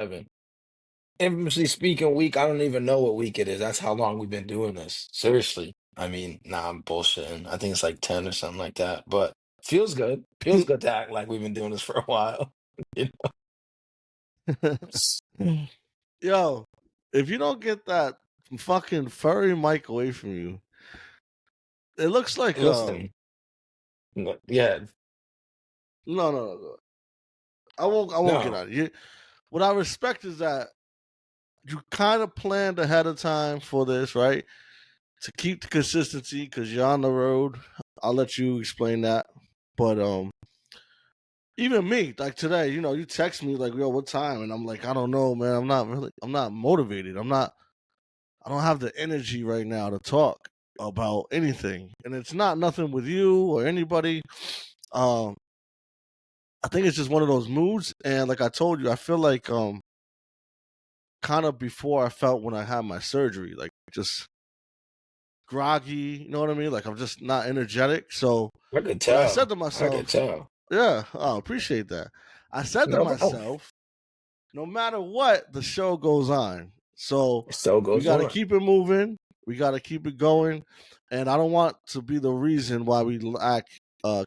E11. Infamously speaking week, I don't even know what week it is. That's how long we've been doing this. Seriously. I mean, nah, I'm bullshitting. I think it's like 10 or something like that. But feels good. Feels good to act like we've been doing this for a while. You Yo, if you don't get that fucking furry mic away from you, it looks like Listen, yeah, no. I won't get no. out of you. What I respect is that you kind of planned ahead of time for this, right? To keep the consistency because you're on the road. I'll let you explain that. But even me, like today, you text me like, "Yo, what time?" And I'm like, "I don't know, man. I'm not motivated. I don't have the energy right now to talk about anything." And it's not nothing with you or anybody. Um, I think it's just one of those moods. And like I told you, I feel like kind of before I felt when I had my surgery, like just groggy. You know what I mean? Like I'm just not energetic. So, I could but I said tell. to I could myself, tell. "Yeah, I appreciate that." I said to No problem. myself, no matter what, the show goes on. So So we goes got to on. keep it moving. We got to keep it going. And I don't want to be the reason why we lack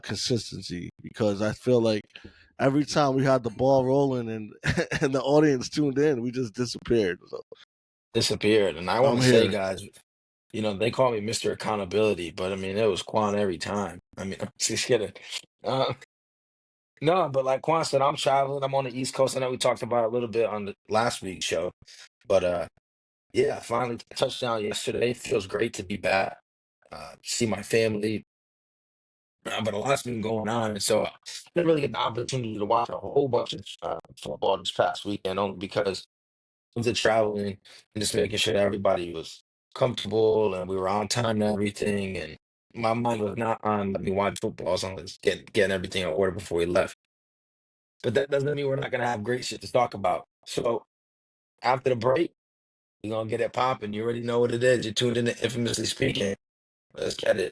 consistency because I feel like every time we had the ball rolling and and the audience tuned in, we just disappeared. So Disappeared. And I want I'm to say, here. guys, they call me Mr. Accountability, but I mean, it was Quan every time. I mean, I'm just kidding. Uh, no, but like Quan said, I'm traveling. I'm on the East Coast. I know we talked about it a little bit on the last week's show, but yeah, finally touchdown yesterday. Feels great to be back. See my family. But a lot's been going on, and so I didn't really get the opportunity to watch a whole bunch of football this past weekend, only because of the traveling and just making sure that everybody was comfortable and we were on time and everything. And my mind was not on let me watch football as long as getting everything in order before we left. But that doesn't mean we're not gonna have great shit to talk about. So after the break, we're gonna get it popping. You already know what it is. You're tuned in to Infamously Speaking. Let's get it.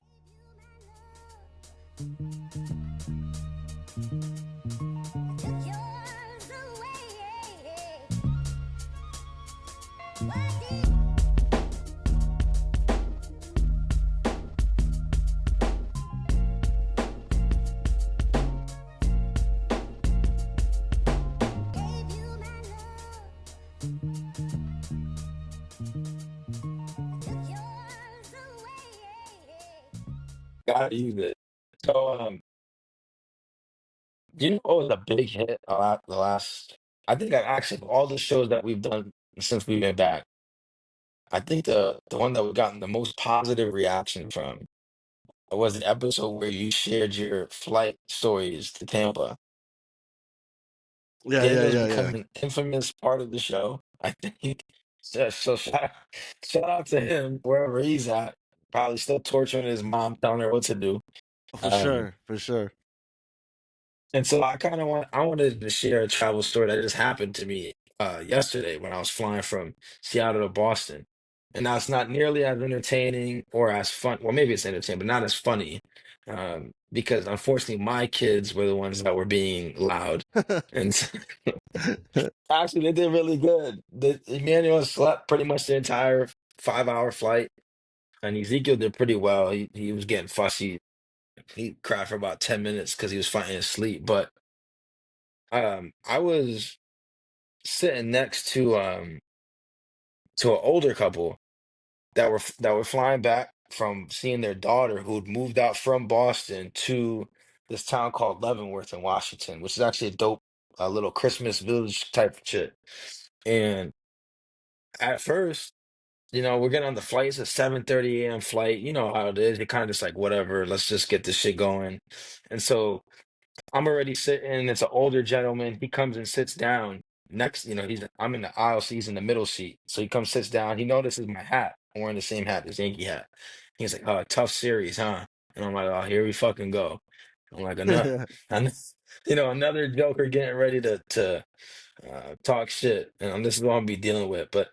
Gotta use it. So you know what was a big hit the last I think I actually all the shows that we've done since we've been back. I think the one that we've gotten the most positive reaction from was the episode where you shared your flight stories to Tampa. Yeah, yeah, Daniel's yeah, become yeah, an infamous part of the show, I think. So shout out to him wherever he's at. Probably still torturing his mom, telling her what to do. for Um, sure, for sure. and so I wanted to share a travel story that just happened to me yesterday when I was flying from Seattle to Boston. And now it's not nearly as entertaining or as fun. Well, maybe it's entertaining, but not as funny. Because unfortunately my kids were the ones that were being loud. And actually, they did really good. Emmanuel slept pretty much the entire 5 hour flight, and Ezekiel did pretty well. He was getting fussy. He cried for about 10 minutes because he was fighting his sleep. But I was sitting next to an older couple that were flying back from seeing their daughter who'd moved out from Boston to this town called Leavenworth in Washington, which is actually a dope little Christmas village type of shit. And at first, we're getting on the flight. It's a 7:30 a.m. flight. You know how it is. You're kind of just like, whatever, let's just get this shit going. And so I'm already sitting. It's an older gentleman. He comes and sits down next. I'm in the aisle, so he's in the middle seat. So he comes, sits down. He notices my hat. I'm wearing the same hat, this Yankee hat. He's like, "Oh, tough series, huh?" And I'm like, "Oh, here we fucking go." I'm like, "Enough." And another joker getting ready to talk shit, and this is what I'm be dealing with. But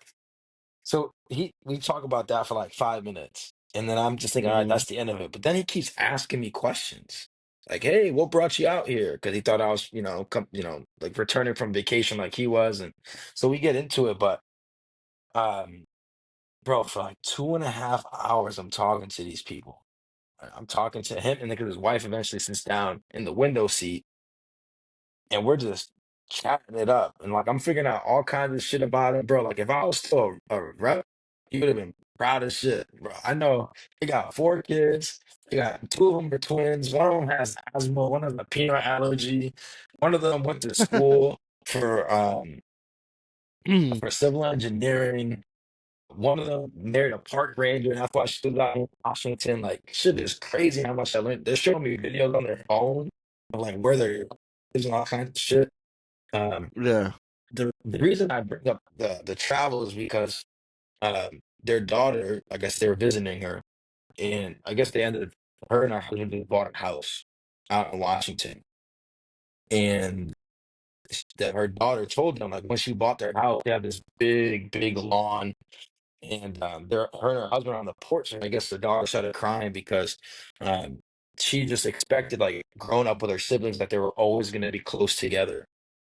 so we talk about that for like 5 minutes, and then I'm just thinking, all right, hmm that's the end of it. But then he keeps asking me questions. like, "Hey, what brought you out here?" Because he thought I was, like returning from vacation like he was, and so we get into it. But um, bro, for like 2.5 hours, I'm talking to these people. I'm talking to him, and then 'cause his wife eventually sits down in the window seat, and we're just chatting it up. And like I'm figuring out all kinds of shit about him, bro. Like if I was still a rep, you would have been proud as shit, bro. I know he got 4 kids. He got 2 of them are twins. One of them has asthma. One of them a peanut allergy. One of them went to school for civil engineering. One of them married a park ranger, and that's why she was out in Washington. Like, shit is crazy how much I learned. They're showing me videos on their phone of like where they're and all kinds of shit. Um, Yeah. the reason I bring up the travel is because their daughter, I guess they were visiting her, and I guess they ended her and her husband just bought a house out in Washington, and that her daughter told them like when she bought their house, they have this big lawn. And her and her husband are on the porch, and I guess the daughter started crying because um, she just expected, like, growing up with her siblings, that they were always going to be close together.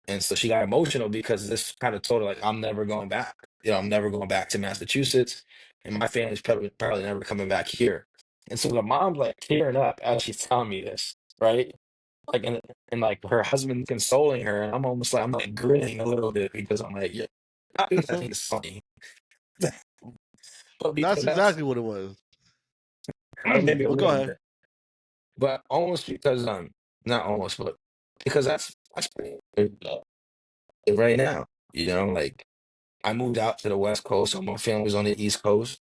And so she got emotional because this kind of told her, like, I'm never going back. I'm never going back to Massachusetts, and my family's probably never coming back here. And so the mom's like tearing up as she's telling me this, right? Like, and like her husband consoling her, and I'm like grinning a little bit because I'm like, yeah, not because I think it's funny, but That's because that's exactly what it was. maybe a But go little ahead. bit, but almost because not almost, but because that's pretty good, right now. Like I moved out to the West Coast, so my family's on the East Coast.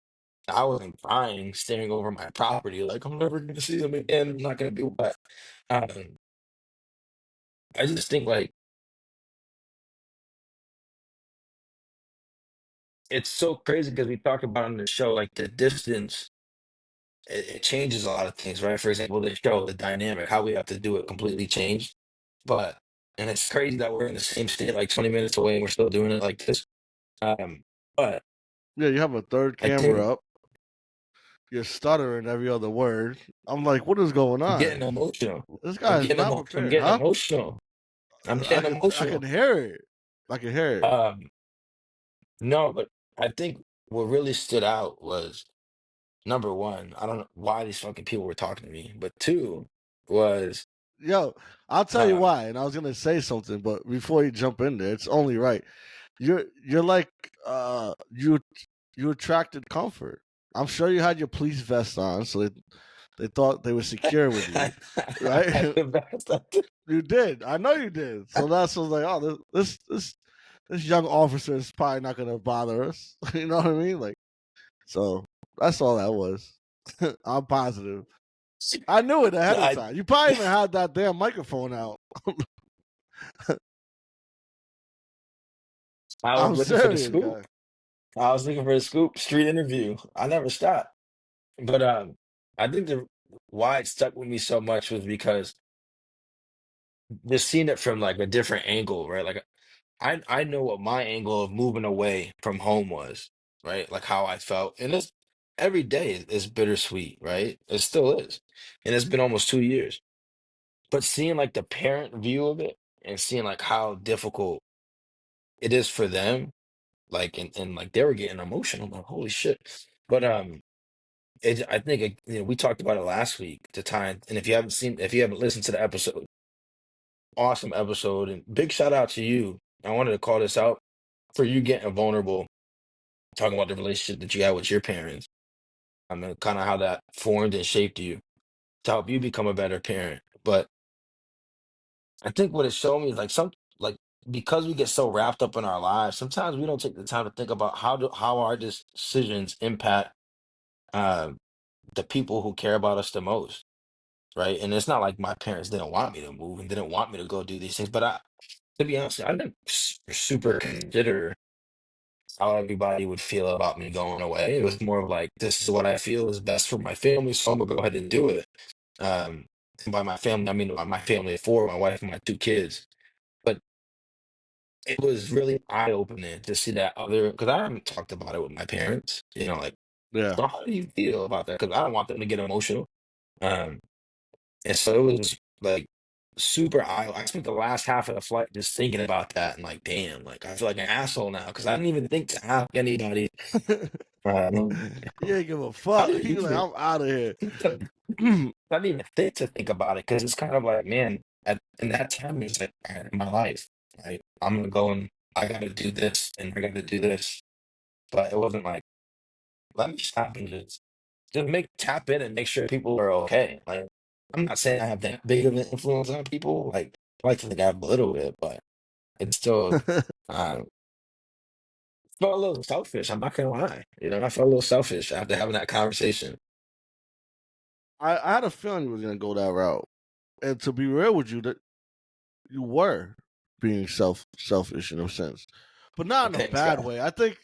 I wasn't crying, staring over my property, like I'm never gonna see them again. I'm not gonna do what. Um, I just think like it's so crazy because we talk about on the show like the distance. It changes a lot of things, right? For example, the show, the dynamic, how we have to do it completely changed. But and it's crazy that we're in the same state, like 20 minutes away, and we're still doing it like this. But Yeah, you have a third I camera think up. You're stuttering every other word. I'm like, what is going I'm on? getting emotional. This guy is not I'm prepared, getting huh? emotional. I'm I getting can I can emotional. hear it. I can hear it. Um, no, but I think what really stood out was number one, I don't know why these fucking people were talking to me, but two was Yo, I'll tell you um why. And I was gonna say something, but before you jump in there, it's only right. You're like you attracted comfort. I'm sure you had your police vest on, so they thought they were secure with I, you, right? the best. You did. I know you did. So that's was like, oh, this young officer is probably not gonna bother us. You know what I mean? Like, so that's all that was. I'm positive. I knew it ahead of I time. You probably even had that damn microphone out. I was I'm looking for the serious, guy. scoop. I was looking for the scoop. Street interview. I never stopped. But I think the why it stuck with me so much was because just seeing it from like a different angle, right? Like I know what my angle of moving away from home was, right? Like how I felt, and it's every day is bittersweet, right? It still is, and it's been almost 2 years. But seeing like the parent view of it and seeing like how difficult it is for them, like and like they were getting emotional, I'm like holy shit. But I think we talked about it last week. The time, and if you haven't listened to the episode, awesome episode, and big shout out to you. I wanted to call this out for you getting vulnerable, talking about the relationship that you had with your parents. And kind of how that formed and shaped you to help you become a better parent. But I think what it showed me is like because we get so wrapped up in our lives, sometimes we don't take the time to think about how our decisions impact uh, the people who care about us the most, right? And it's not like my parents didn't want me to move and didn't want me to go do these things, but to be honest, I didn't super consider how everybody would feel about me going away. It was more of like, this is what I feel is best for my family, so I'm gonna go ahead and do it. Um, and by my family, I mean my family of four, my wife and my 2 kids. But it was really eye-opening to see that other, because I haven't talked about it with my parents, like, Yeah. so how do you feel about that? Because I don't want them to get emotional. Um, and so it was. like super eye. I spent the last half of the flight just thinking about that and like, damn, like I feel like an asshole now because I didn't even think to ask anybody. Um, You ain't give a I fuck. didn't You like, even I'm out of here. I didn't even think to think about it because it's kind of like, man, in that time it's like, all right, in my life, right? I'm gonna go and I gotta do this and I gotta do this, but it wasn't like, let me stop and just make tap in and make sure people are okay. Like, I'm not saying I have that big of an influence on people. Like, I like to think I have a little bit, but it's still uh, felt a little selfish. I'm not gonna lie. You know, I felt a little selfish after having that conversation. I had a feeling you was gonna go that route. And to be real with you, that you were being selfish in a sense. But not in a Thanks, bad guy. way. I think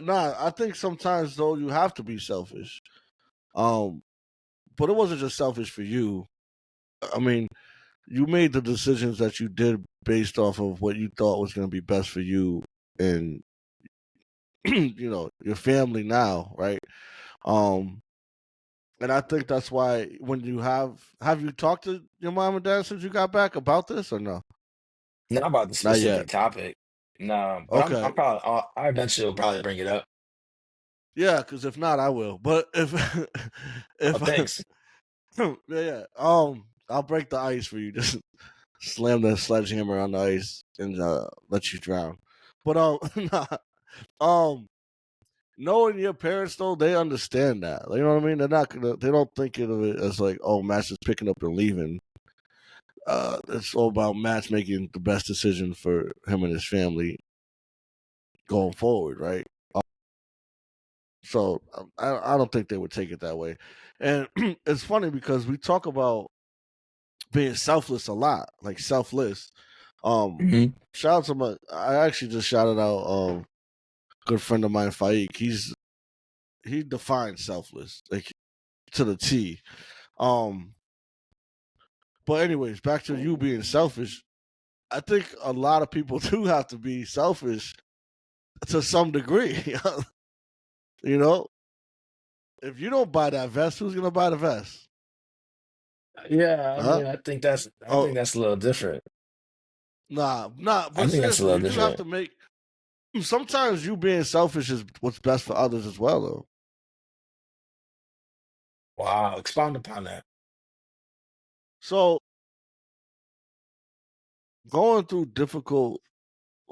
nah, I think sometimes though you have to be selfish. Um, but it wasn't just selfish for you. I mean, you made the decisions that you did based off of what you thought was going to be best for you and your family now, right? Um, and I think that's why when you have you talked to your mom and dad since you got back about this or no? Not about the Not yet. specific topic. No, but I'm Okay. probably I eventually will probably bring it up. Yeah, because if not, I will. But if Oh, if thanks. yeah, I'll break the ice for you. Just slam the sledgehammer on the ice and let you drown. But nah, um, knowing your parents though, they understand that. You know what I mean? They don't think of it as like, oh, Matt's just picking up and leaving. It's all about Matt's making the best decision for him and his family going forward, right? So I don't think they would take it that way. And it's funny because we talk about being selfless a lot, like selfless. Um, Hmm. shout out to I actually just shouted out good friend of mine, Faik. He defines selfless like to the T. Um, but anyways, back to you being selfish. I think a lot of people do have to be selfish to some degree. You know, if you don't buy that vest, who's gonna buy the vest? Yeah, I Huh? mean, I Oh, think that's a little different. nah. I But think that's a seriously, little you do have different. to make. Sometimes you being selfish is what's best for others as well, though. Wow, expound upon that. So going through difficult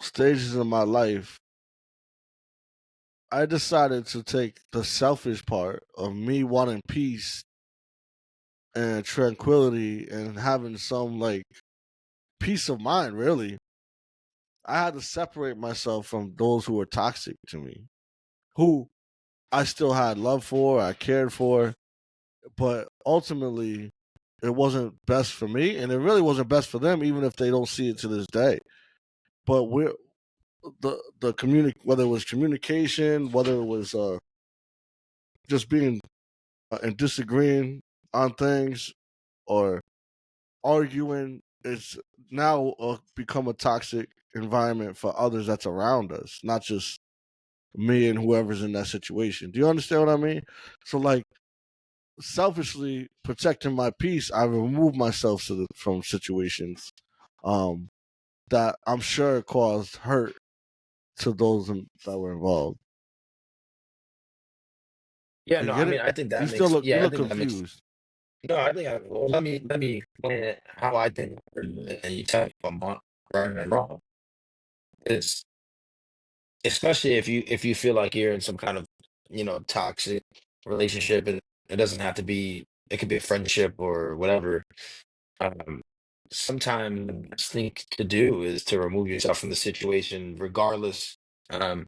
stages in my life, I decided to take the selfish part of me wanting peace and tranquility and having some like peace of mind, really. I had to separate myself from those who were toxic to me, who I still had love for, I cared for, but ultimately it wasn't best for me and it really wasn't best for them, even if they don't see it to this day. But we're the whether it was communication, whether it was just being and disagreeing on things or arguing, it's now become a toxic environment for others that's around us, not just me and whoever's in that situation. Do you understand what I mean? So, like, selfishly protecting my peace, I remove myself from situations um, that I'm sure caused hurt to those that were involved. Yeah, You no, I get mean, it? I think You that still makes, look you yeah, I look think that makes, confused. no, I think well, let me explain it how I think, and you tell me if I'm right or wrong. It's especially if you feel like you're in some kind of, toxic relationship, and it doesn't have to be, it could be a friendship or whatever. Um, Sometimes the best thing to do is to remove yourself from the situation, regardless. Um,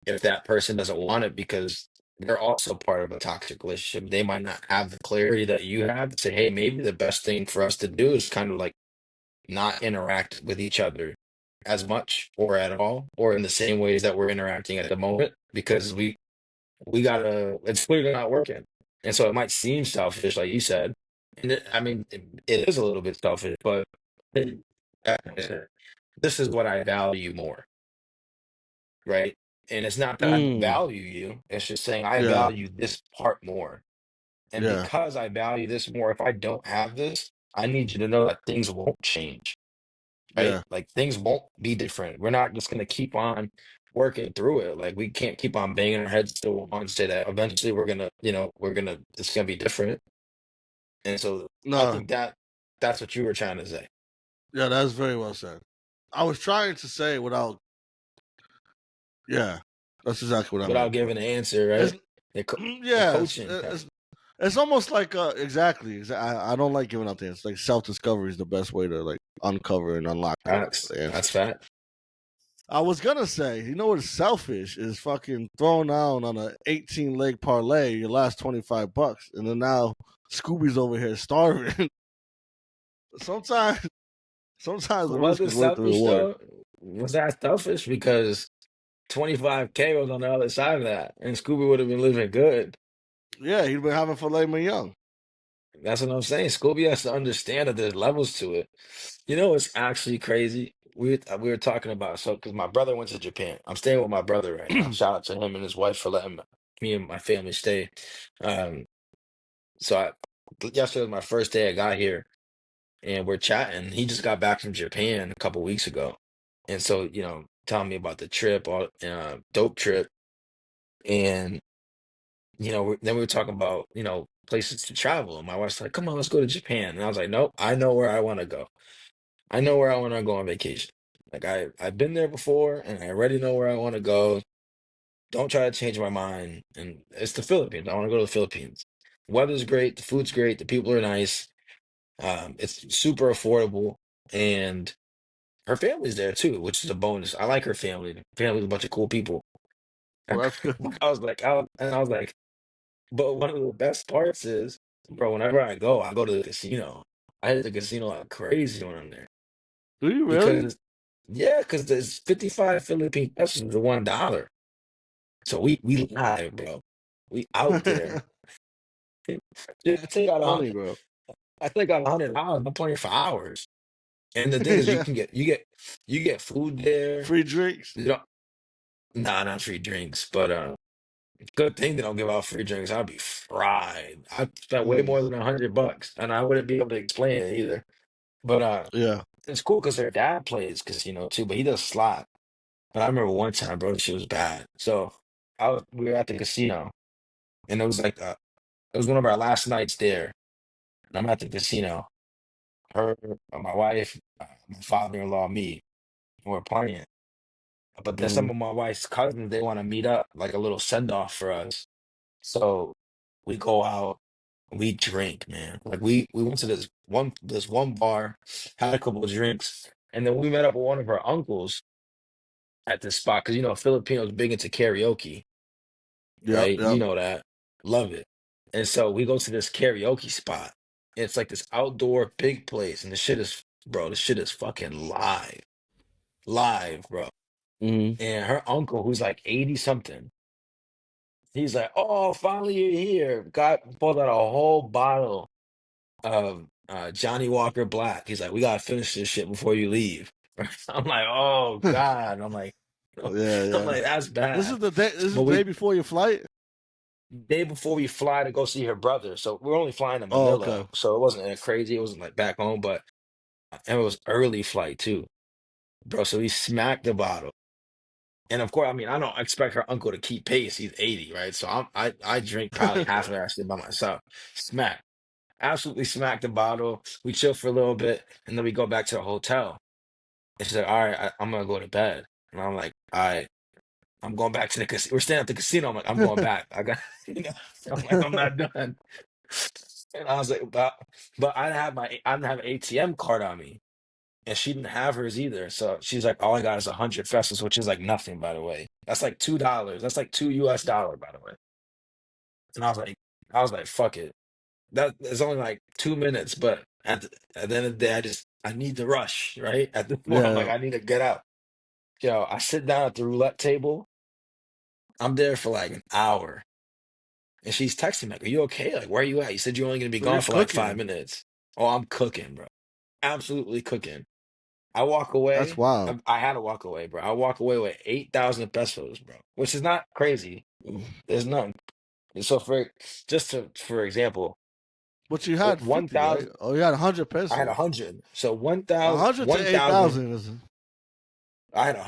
if that person doesn't want it because they're also part of a toxic relationship. They might not have the clarity that you have to say, hey, maybe the best thing for us to do is kind of like not interact with each other as much or at all, or in the same ways that we're interacting at the moment, because we gotta, it's clearly not working. And so it might seem selfish, like you said. And I mean, it is a little bit selfish, but uh, this is what I value more, right? And it's not that I don't Mm, value you, it's just saying I yeah, value this part more. And yeah. because I value this more, if I don't have this, I need you to know that things won't change, right? Yeah. Like things won't be different. We're not just gonna keep on working through it. Like we can't keep on banging our heads to one and say that eventually it's gonna be different. And so I No. think that that's what you were trying to say Yeah, that's very well said. I was trying to say without. Yeah, that's exactly what I without meant. giving an answer, It's right? The, co- the yeah, coaching part. it's almost like exactly. I don't like giving out the answers. Like self discovery is the best way to like uncover and unlock the That's answers. fact. I was gonna say, you know what's selfish is fucking throwing down on a 18-leg parlay your last $25, and then now Scooby's over here starving. sometimes, sometimes the Was risk it is worth the selfish reward. though? Was that selfish? Because 25K was on the other side of that, and Scooby would have been living good. Yeah, he'd been having filet mignon. That's what I'm saying. Scooby has to understand that there's levels to it. You know, it's actually crazy. We were talking about so because my brother went to Japan. I'm staying with my brother right now. Shout out to him and his wife for letting me and my family stay. Um, so yesterday was my first day I got here, and we're chatting. He just got back from Japan a couple weeks ago, and so telling me about the trip, all dope trip, and then we were talking about places to travel. And my wife's like, "Come on, let's go to Japan," and I was like, "Nope, I know where I want to go. I know where I want to go on vacation. Like I've been there before, and I already know where I want to go. Don't try to change my mind." And it's the Philippines. I want to go to the Philippines. Weather's great, the food's great, the people are nice. It's super affordable, and her family's there too, which is a bonus. I like her family. The family's a bunch of cool people. Well, that's good. I was like, but one of the best parts is, bro, whenever I go to the casino. I hit the casino like crazy when I'm there Do you really? because, yeah, because there's 55 Philippine pesos to $1. So we live, bro. We out there. Dude, Funny, bro. I take out $100. I'm playing for hours. And the thing is, Yeah. you get food there. Free drinks. You don't, nah, not free drinks, but good thing they don't give out free drinks. I'd be fried. I spent way Mm, more than $100, and I wouldn't be able to explain it either. But yeah. it's cool because her dad plays casino too, but he does slot. But I remember one time, bro, she was bad. So we were at the casino, and it was like it was one of our last nights there. And I'm at the casino. Her, my wife, my father-in-law, me, and we're playing. But then some Mm, of my wife's cousins, they want to meet up, like a little send-off for us. So we go out, we drink, man. Like we went to this one bar, had a couple of drinks, and then we met up with one of our uncles at this spot because Filipinos big into karaoke, yep. right? You Yep. know that, love it. And so we go to this karaoke spot. It's like this outdoor big place, and bro, the shit is fucking live, bro. Mm, And her uncle, who's like 80 something, he's like, "Oh, finally you're here." Got pulled out a whole bottle of Johnny Walker Black. He's like, "We gotta finish this shit before you leave." I'm like, "Oh God." yeah. I'm Yeah. like, "That's This bad." is the day. This is But the day we before your flight. day before we fly to go see her brother, so we're only flying to Oh, Manila, okay. so it wasn't that crazy. It wasn't like back home, but and it was early flight too, bro. So we smacked the bottle. And of course, I mean, I don't expect her uncle to keep pace. He's 80, right? So I drink probably half of that shit by myself. Smack. Absolutely smack the bottle. We chill for a little bit, and then we go back to the hotel. And she's like, "All right, I'm gonna go to bed." And I'm like, "All right, I'm going back to the casino." We're staying at the casino. I'm like, "I'm going back. I got," I'm like, "I'm not done." And I was like, but I didn't have an ATM card on me, and she didn't have hers either. So she's like, "All I got is 100 pesos, which is like nothing, by the way. That's like $2. That's like $2, by the way." And I was like, "Fuck it." That is only like 2 minutes, but at the end of the day, I need to rush, right? At this point, I'm like, Yeah. I need to get out. Yo, I sit down at the roulette table. I'm there for like an hour, and she's texting me like, "Are you okay? Like, where are you at? You said you're only gonna be So you're gone for like five cooking. minutes." Oh, I'm cooking, bro. Absolutely cooking. I walk That's away. wild. I had to walk away, bro. I walk away with 8,000 pesos, bro, which is not crazy. There's nothing. So for example. But you So had one 50, right? thousand, Oh, you had 100 I had pesos. 100. So 100 to 1,000. 8,000 is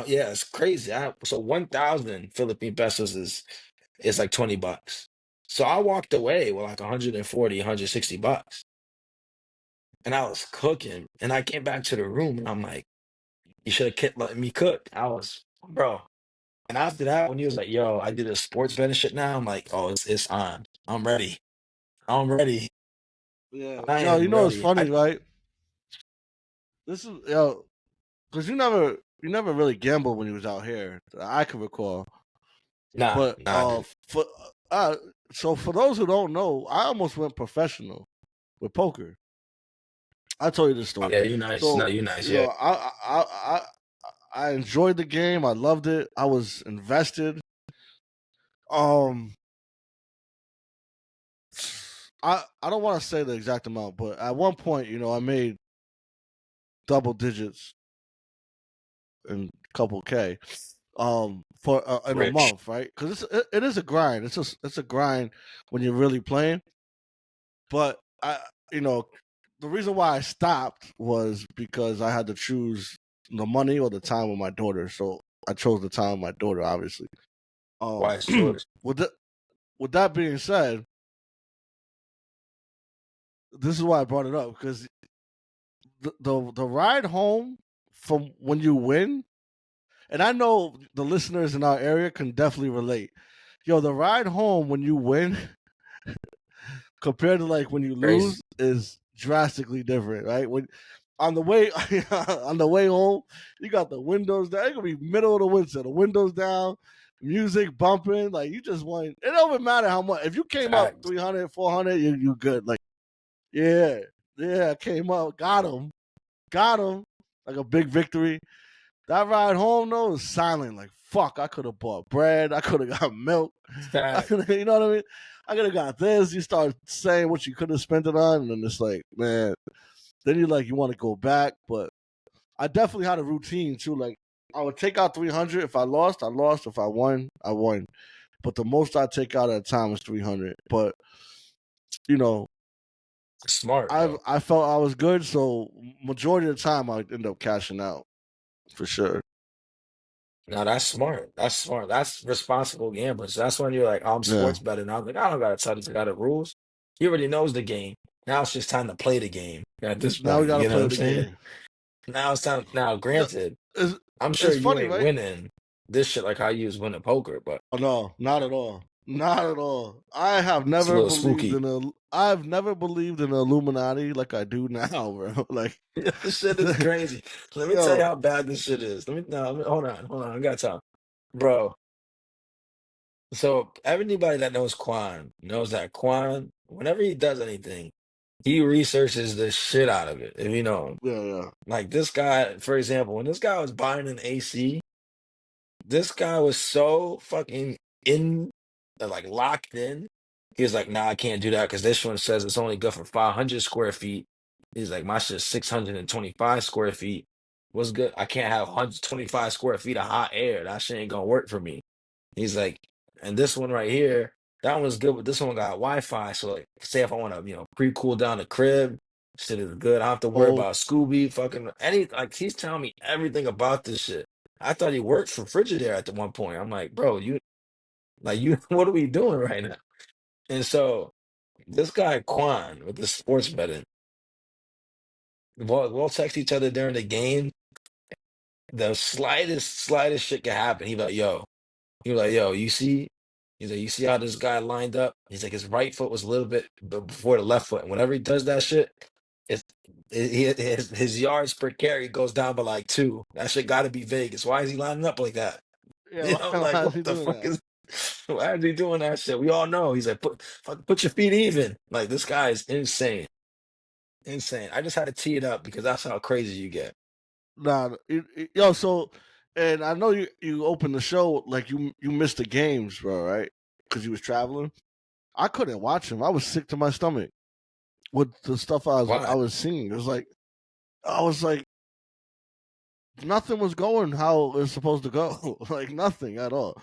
Yeah, it's crazy. So 1,000 Philippine pesos is like $20. So I walked away with like 140, $160. And I was cooking. And I came back to the room and I'm like, you should have kept letting me cook. Bro. And after that, when he was like, yo, I did a sports betting shit now, I'm like, oh, it's on. I'm ready. I'm ready. yeah. I Yo, am you know it's ready. funny, right? This is yo, because you never really gambled when you was out here. That I can recall. Nah, But nah, I didn't. for uh, so for those who don't know, I almost went professional with poker. I told you this Oh, story. yeah, you nice. No, So you nice. you Yeah. know, I enjoyed the game. I loved it. I was invested. Um, I don't want to say the exact amount, but at one point, I made double digits and a couple K. For in a Rich. month, right? Because it is a grind. It's a grind when you're really playing. But you know, the reason why I stopped was because I had to choose the money or the time with my daughter. So I chose the time with my daughter, obviously. Um, Wise choice. with that with that being said, this is why I brought it up because the ride home from when you win, and I know the listeners in our area can definitely relate. Yo, the ride home when you win compared to like when you Crazy. lose is drastically different, right? When on the way on the way home, you got the windows down. It could be middle of the winter, the windows down, music bumping. Like you just want. It don't even matter how much. If you came up Facts. 300, 400, you good. Like yeah, yeah, came up, got him, like a big victory. That ride home though is silent. Like fuck, I could have bought bread. I could have got milk. I Facts. could, you know what I mean? I could have got this. You start saying what you could have spent it on, and then it's like, man. Then you want to go back, but I definitely had a routine too. Like I would take out 300. If I lost, I lost. If I won, I won. But the most I take out at a time was 300. But you know, Smart, I though. I felt I was good, so majority of the time I end up cashing out for sure. No, that's smart. That's smart. That's responsible gambling. So that's when you're like, oh, I'm Yeah. sports betting. I'm like, I don't gotta tell this guy the rules. He already knows the game. Now it's just time to play the game at this Now we point. got to You know what play I'm the saying? game. Now it's time. Now, No, granted, it's, I'm sure it's you funny, ain't right? winning this shit like how you was winning poker, but Oh no, not at all. Not at all. I have it's a never little believed spooky. in a. I've never believed in Illuminati like I do now, bro. Like, This shit is crazy. Let me tell you yo, how bad this shit is. Hold on. I got time, bro. So everybody that knows Quan knows that Quan, whenever he does anything, he researches the shit out of it. If you know him, yeah, yeah. like this guy, for example, when this guy was buying an AC, this guy was so fucking in, like locked in. He was like, "Nah, I can't do that because this one says it's only good for 500 square feet." He's like, "My shit's 625 square feet. What's good? I can't have 125 square feet of hot air. That shit ain't gonna work for me." He's like, and this one right here, that one's good, but this one got Wi-Fi. So like, say if I want to, pre-cool down the crib, shit is good. I don't have to worry Oh, about Scooby, fucking any. Like he's telling me everything about this shit. I thought he worked for Frigidaire at the one point. I'm like, bro, what are we doing right now? And so this guy Quan with the sports betting, we'll text each other during the game. The slightest shit can happen. He was like, yo, you see? He's like, you see how this guy lined up? He's like, his right foot was a little bit before the left foot. And whenever he does that shit, it's his yards per carry goes down by like two. That shit got to be Vegas. Why is he lining up like that? yeah. You know, Why like is what he the doing fuck that? is? Why is he doing that shit? We all know. He's like, put your feet even. Like this guy is insane, insane. I just had to tee it up because that's how crazy you get. Nah, yo. So, and I know you opened the show like you missed the games, bro, right? Because you was traveling. I couldn't watch him. I was sick to my stomach with the stuff I Why? was seeing. It was like I was like nothing was going how it was supposed to go. Like nothing at all.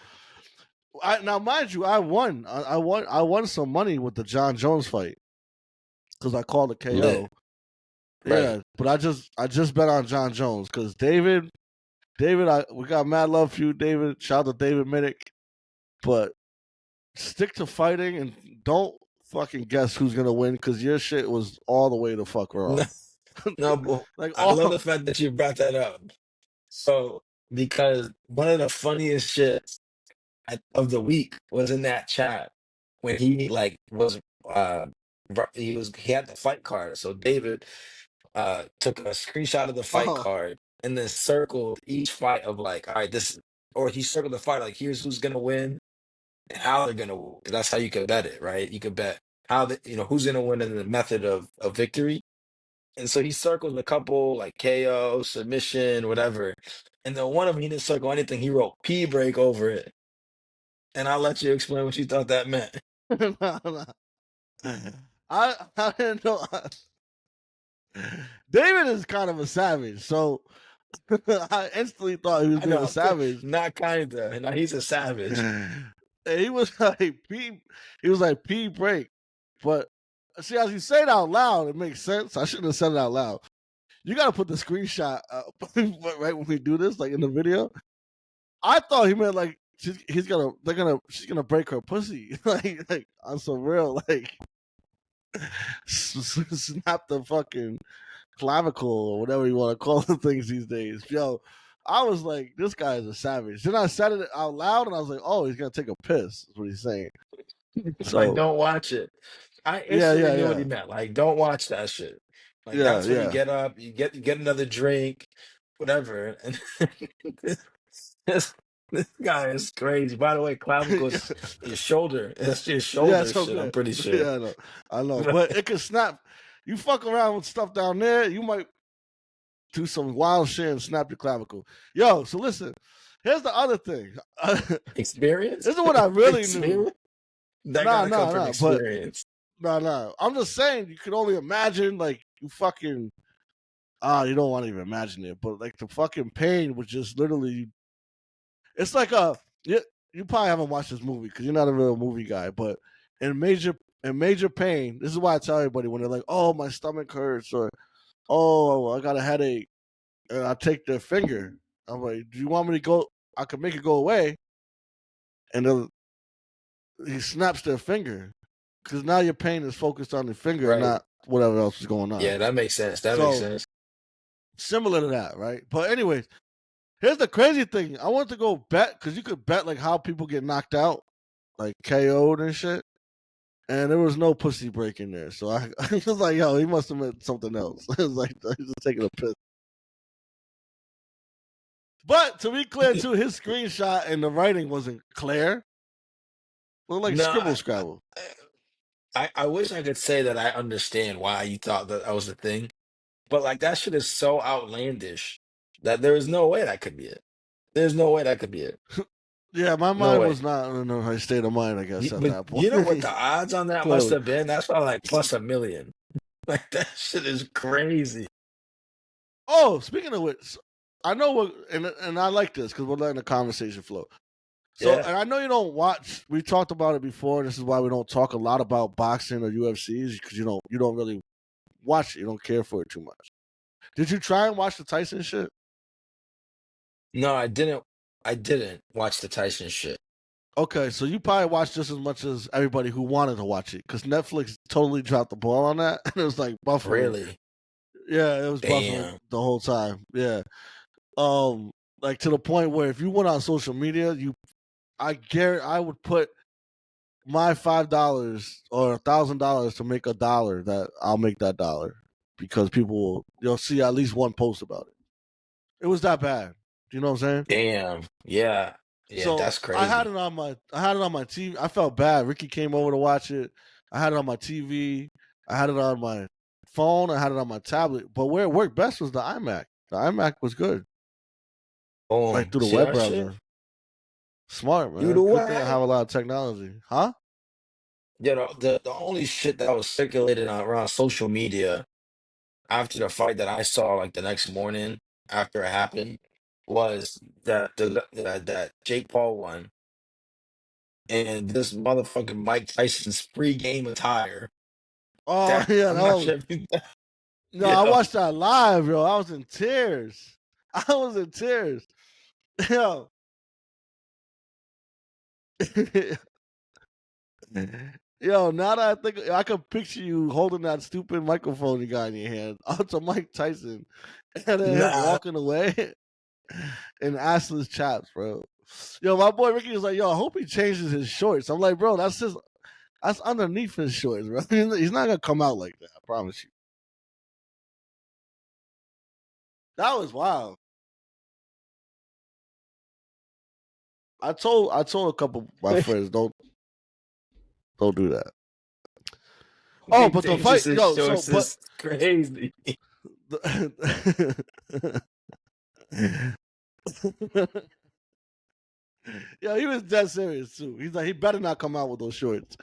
Now, mind you, I won. I won some money with the John Jones fight. because I called the Lit. KO. Right. Yeah, but I just bet on John Jones because David, we got mad love for you, David. Shout out to David Minnick, but stick to fighting and don't fucking guess who's gonna win because your shit was all the way the fuck No, wrong. no, but Like I love all the fact that you brought that up. So, because one of the funniest shit of the week was in that chat when he like was he had the fight card. So David took a screenshot of the fight uh, card and then circled each fight of like, all right, this, or he circled the fight like, here's who's gonna win and how they're gonna win. That's how you could bet it, right? You could bet how the, who's gonna win and the method of victory. And so he circled a couple like KO, submission, whatever. And then one of them he didn't circle anything. He wrote P break over it. And I'll let you explain what you thought that meant. nah, nah. I didn't know. David is kind of a savage, so I instantly thought he was I being a know, savage. not kinda. No, he's a savage. And he was like P. He was like P break, but see, as you say it out loud, it makes sense. I shouldn't have said it out loud. You got to put the screenshot up, right when we do this, like in the video. I thought he meant like she's gonna break her pussy, like on some real like snap the fucking clavicle or whatever you want to call the things these days. Yo, I was like, this guy is a savage. Then I said it out loud and I was like, oh, he's gonna take a piss. Is what he's saying. Like, So don't watch it. I yeah, instantly yeah, knew what he yeah, meant. Like, don't watch that shit. Like, yeah, that's when you yeah, get up, you get another drink, whatever. And this, this guy is crazy. By the way, clavicle is your shoulder. It's your yeah. shoulder So shit, I'm good. pretty sure. Yeah, I know, but it can snap. You fuck around with stuff down there, you might do some wild shit and snap your clavicle. Yo, so listen, here's the other thing. Experience? This is what I really knew. Experience? That Nah, gotta come nah, from nah. But experience. nah. I'm just saying you could only imagine like you fucking you don't want to even imagine it, but like the fucking pain was just literally it's like you probably haven't watched this movie because you're not a real movie guy, but in major pain, this is why I tell everybody when they're like, oh my stomach hurts or oh I got a headache and I take their finger. I'm like, do you want me to go I can make it go away and then he snaps their finger because now your pain is focused on the finger and Right. not whatever else is going on. Yeah, that makes sense. That makes So sense. similar to that, right? But anyways, here's the crazy thing. I want to go bet because you could bet like how people get knocked out, like KO'd and shit. And there was no pussy break in there. So I was like, yo, he must have meant something else. It was like he's just taking a piss. But to be clear too, his screenshot and the writing wasn't clear. It looked like No, scribble scrabble. I wish I could say that I understand why you thought that was the thing, but like that shit is so outlandish that there is no way that could be it. There's no way that could be it. Yeah, my No mind way. was not in the right state of mind, I guess, at But that you know what point. the odds on that must Clearly. have been? That's probably like plus a million. Like that shit is crazy. Oh, speaking of which, I know what, and I like this because we're letting the conversation flow. So, Yeah. and I know you don't watch. We talked about it before. This is why we don't talk a lot about boxing or UFCs because you don't really watch it. You don't care for it too much. Did you try and watch the Tyson shit? No, I didn't. I didn't watch the Tyson shit. Okay, so you probably watched just as much as everybody who wanted to watch it because Netflix totally dropped the ball on that, and it was like buffering. Really? Yeah, it was buffering Damn. the whole time. Yeah, like to the point where if you went on social media, I guarantee I would put my $5 or $1,000 to make a dollar that I'll make that dollar because you'll see at least one post about it. It was that bad. Do you know what I'm saying? Damn. Yeah. Yeah, So that's crazy. I had it on my TV. I felt bad. Ricky came over to watch it. I had it on my TV. I had it on my phone. I had it on my tablet. But where it worked best was the iMac. The iMac was good, like Boom. through the See web that shit? browser. Smart You man. the Good thing I have what? a lot of technology, huh? You know, the only shit that was circulated around social media after the fight that I saw like the next morning after it happened was that Jake Paul won and this motherfucking Mike Tyson's pre-game attire Oh That yeah, I'm that not was sure. If you, no. I yo, watched that live, yo. I was in tears. I was in tears. Yo. Yo, now that I think, I can picture you holding that stupid microphone you got in your hand onto Mike Tyson, and then him nah. walking away in assless chaps, bro. Yo, my boy Ricky was like, "Yo, I hope he changes his shorts." I'm like, "Bro, that's underneath his shorts, bro. He's not gonna come out like that. I promise you." That was wild. I told a couple of my friends don't do that. Oh, He but the changes fight, his yo. So, shorts but is crazy. the, yo, he was dead serious too. He's like, he better not come out with those shorts.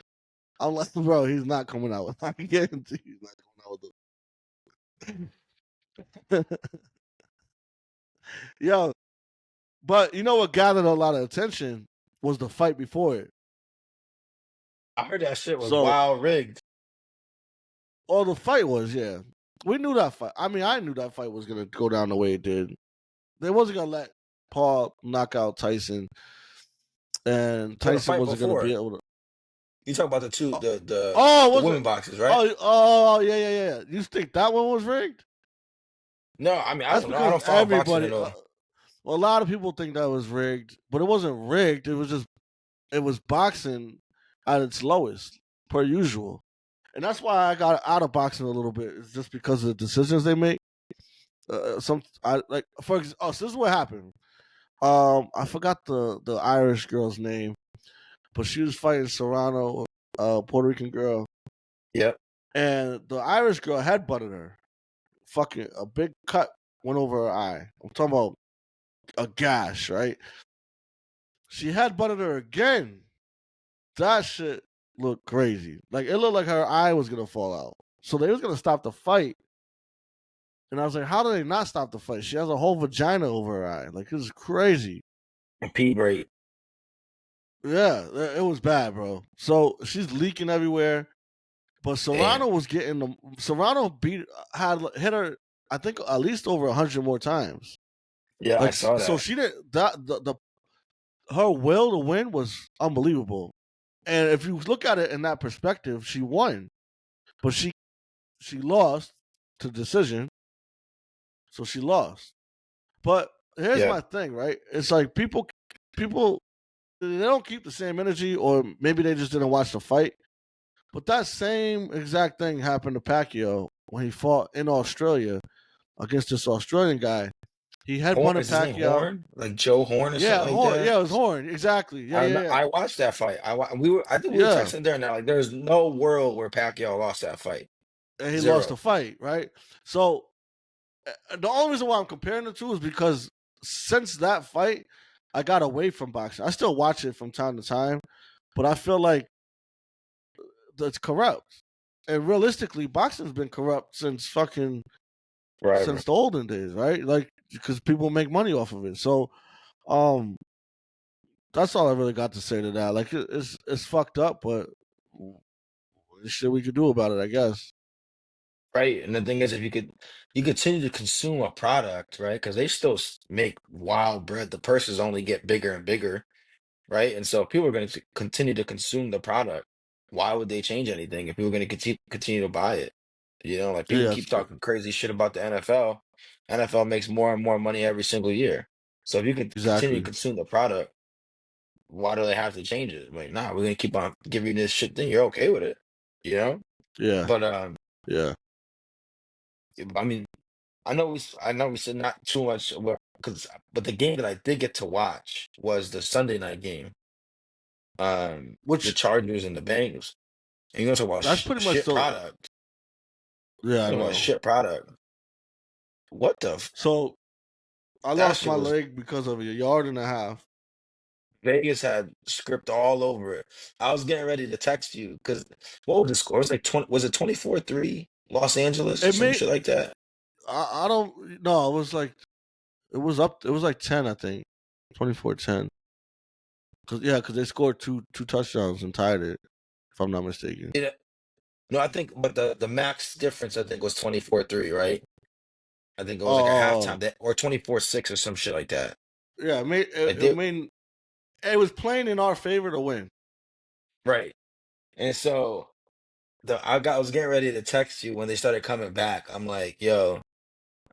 I'm like, bro, he's not coming out with. I can guarantee he's not coming out with those. Yo, but you know what gathered a lot of attention was the fight before it. I heard that shit was So, wild rigged. all the fight was, yeah, we knew that fight. I mean, I knew that fight was gonna go down the way it did. They wasn't gonna let Paul knock out Tyson, and So the Tyson fight wasn't gonna be before, able to. you talk about the two, Oh, the oh, the was it? women boxes, right? Oh, yeah, yeah, yeah. You think that one was rigged? No, I mean I That's don't know. I because don't follow boxing everybody. at all. Well, a lot of people think that was rigged, but it wasn't rigged. It was boxing at its lowest, per usual, and that's why I got out of boxing a little bit. It's just because of the decisions they make. I like so this is what happened. I forgot the Irish girl's name, but she was fighting Serrano, Puerto Rican girl, Yep. and the Irish girl headbutted her. Fucking a big cut went over her eye. I'm talking about a gash, right? She headbutted her again. That shit looked crazy. Like it looked like her eye was gonna fall out. So they was gonna stop the fight. And I was like, how do they not stop the fight? She has a whole vagina over her eye. Like, this is crazy. And Pete rate. Yeah, it was bad, bro. So she's leaking everywhere. But Damn. Serrano was getting them. Serrano had hit her, I think, at least over 100 more times. Yeah, I Like, saw so that. she didn't, the her will to win was unbelievable. And if you look at it in that perspective, she won. But she lost to decision. So she lost. But here's Yeah. my thing, right? It's like people they don't keep the same energy, or maybe they just didn't watch the fight. But that same exact thing happened to Pacquiao when he fought in Australia against this Australian guy. He Horn headbutted is his name Pacquiao. Horn? Like Joe Horn or Yeah, something like Horn. that? Yeah, it was Horn. Exactly. Yeah, I yeah, remember yeah. I watched that fight. I think we were Yeah. texting there now. Like there's no world where Pacquiao lost that fight. And he lost the Zero. fight, right? So the only reason why I'm comparing the two is because since that fight, I got away from boxing. I still watch it from time to time, but I feel like it's corrupt. And realistically, boxing's been corrupt Forever. since the olden days, right? Like because people make money off of it. So, um, that's all I really got to say to that. Like it's fucked up, but there's shit we could do about it, I guess. Right. And the thing is, if you continue to consume a product, right? Because they still make wild bread. The purses only get bigger and bigger, right? And so if people are going to continue to consume the product, why would they change anything if people are going to continue to buy it? You know, like people Yeah, keep talking crazy shit about the NFL. NFL makes more and more money every single year. So if you could continue to exactly. consume the product, why do they have to change it? Like, nah, we're gonna keep on giving you this shit thing. You're okay with it, you know? Yeah, But yeah. I mean, I know we said not too much because but the game that I did get to watch was the Sunday night game, the Which Chargers and the Bengals. And you're gonna talk about that's pretty much shit the. product. Yeah, I Talking about know. shit product. What the So I that lost shit my was leg because of a yard and a half. Vegas had script all over it. I was getting ready to text you because what was the score? It was like 20, was it 24-3 Los Angeles or It some made shit like that? I don't no. It was like it was up. It was like 10, I think. 24-10. Cause they scored two touchdowns and tied it. If I'm not mistaken. No, I think, but the max difference I think was 24-3, right? I think it Oh, was like a oh, halftime that or 24-6 or some shit like that. yeah. Like It they made it was playing in our favor to win. right. And so I was getting ready to text you when they started coming back. I'm like, yo,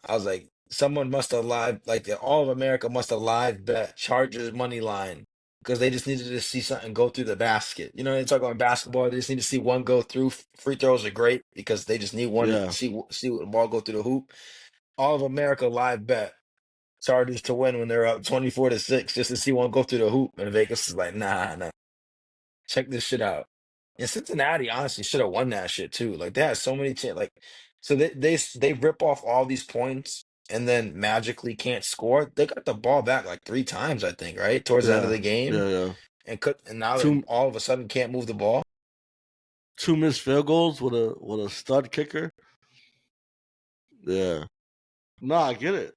I was like, someone must have live like all of America must have live bet Chargers money line because they just needed to see something go through the basket. You know, they talk about basketball, they just need to see one go through. Free throws are great because they just need one to Yeah, see the ball go through the hoop. All of America live bet Chargers to win when they're up 24-6 just to see one go through the hoop. And Vegas is like, nah. Check this shit out. And Cincinnati honestly should have won that shit too. Like they had so many like so they rip off all these points and then magically can't score. They got the ball back like three times, I think, right? Towards the end of yeah, the game. yeah. And now they Two all of a sudden can't move the ball. two missed field goals with a stud kicker. Yeah. No, I get it.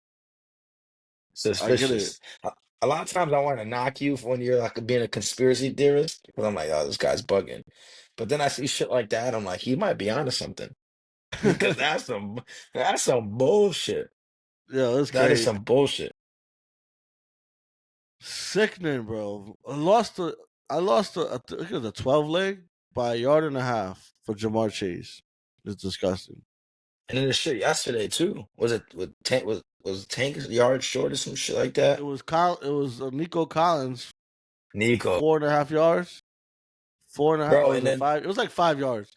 I get it. Suspicious. A lot of times I want to knock you for when you're like being a conspiracy theorist because I'm like, oh, this guy's bugging. But then I see shit like that, I'm like, he might be onto something. Because that's some bullshit. Yeah, it's That is crazy. some bullshit. Sickening, bro. I think it was a 12 leg by a yard and a half for Jamar Chase. It's disgusting. And then the shit yesterday too. Was it with Tank was Tank yards short or some shit like It that? was It was Nico Collins, Nico. 4.5 yards. Four and a half, Bro, or was and it then 5? It was like 5 yards.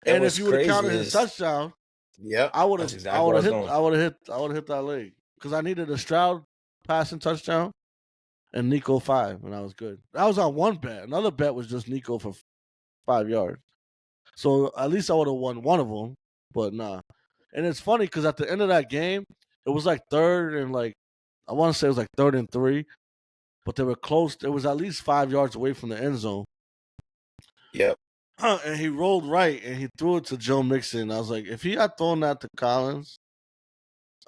and And if what's you would have crazy counted his is, touchdown, yep, that's I exactly would where I have was hit going. I would have hit that leg because I needed a Stroud passing touchdown and Nico 5, and I was good. I was on one bet. Another bet was just Nico for 5 yards. So at least I would have won one of them, but nah. And it's funny because at the end of that game, it was like third and like I want to say it was like 3rd and 3, but they were close. It was at least 5 yards away from the end zone. Yep, And he rolled right and he threw it to Joe Mixon. I was like, if he had thrown that to Collins,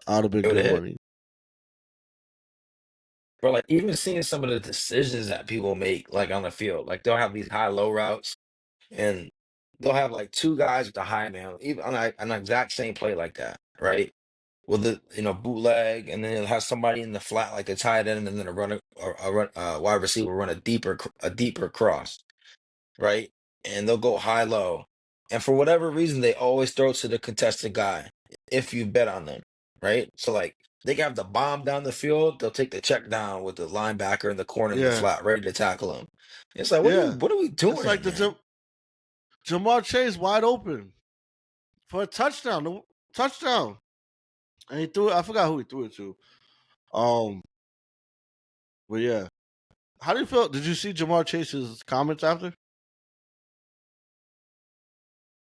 I'd have been it would good have hit. money. Bro, like even seeing some of the decisions that people make, like on the field, like they'll have these high-low routes, and they'll have like two guys with the high man, even on an exact same play like that, right? With the bootleg, and then it'll have somebody in the flat like the tight end, and then a wide receiver run a deeper cross, right? And they'll go high low, and for whatever reason, they always throw to the contested guy if you bet on them, right? So like they can have the bomb down the field, they'll take the check down with the linebacker in the corner in the Yeah, flat, ready to tackle him. It's like, yeah. what are we It's doing like here, the man? Jamar Chase wide open for a touchdown. Touchdown. And he threw it. I forgot who he threw it to. Um, but yeah. How do you feel? Did you see Jamar Chase's comments after?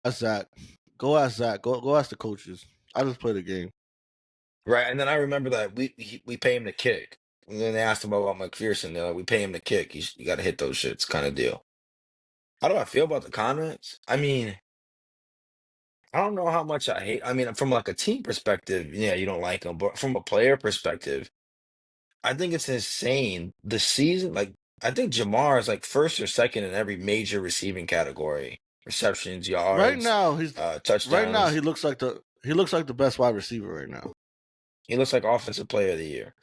Ask Zach. Go ask Zach. Go ask the coaches. I just played the game. Right, and then I remember that we pay him to kick. And then they asked him about McPherson. They're like, we pay him to kick. You got to hit those shits, kind of deal. How do I feel about the comments? I mean, I don't know how much I hate. I mean, from like a team perspective, yeah, you don't like him, but from a player perspective, I think it's insane. The season, like, I think Jamar is like first or second in every major receiving category: receptions, Right yards, now, touchdowns. he looks like the best wide receiver right now. He looks like offensive player of the year.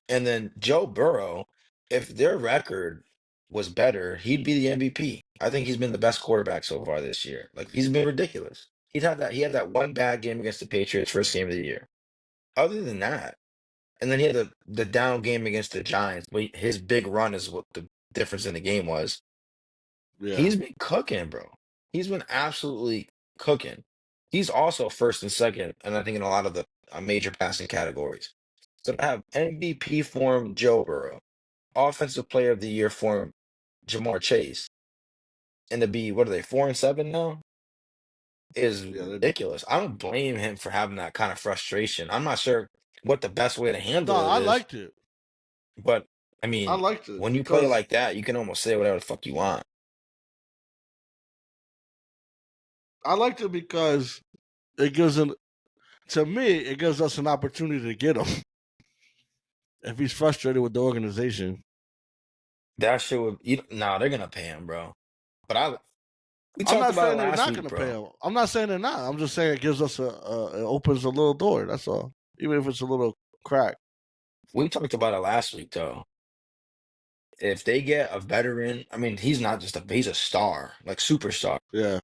And then Joe Burrow, if their record was better, he'd be the MVP. I think he's been the best quarterback so far this year. Like he's been ridiculous. He had that one bad game against the Patriots, first game of the year. Other than that, and then he had the down game against the Giants, but his big run is what the difference in the game was. Yeah, He's been cooking, bro. He's been absolutely cooking. He's also first and second, and I think in a lot of the major passing categories. So to have MVP form Joe Burrow, Offensive Player of the Year form Jamar Chase, and to be what are they 4-7 now is yeah. ridiculous. I don't blame him for having that kind of frustration. I'm not sure what the best way to No, handle it I is, liked it. but I I mean, liked it when you play because like that, you can almost say whatever the fuck you want. I liked it because it gives an to me it gives us an opportunity to get him if he's frustrated with the organization. That shit would, nah, they're gonna pay him, bro. But We I'm talked not about it saying they're last not week, going to pay bro. him. I'm not saying they're not. I'm just saying it gives us it opens a little door. That's all. Even if it's a little crack. We talked about it last week, though. If they get a veteran, I mean, he's not just he's a star, like superstar. Yeah.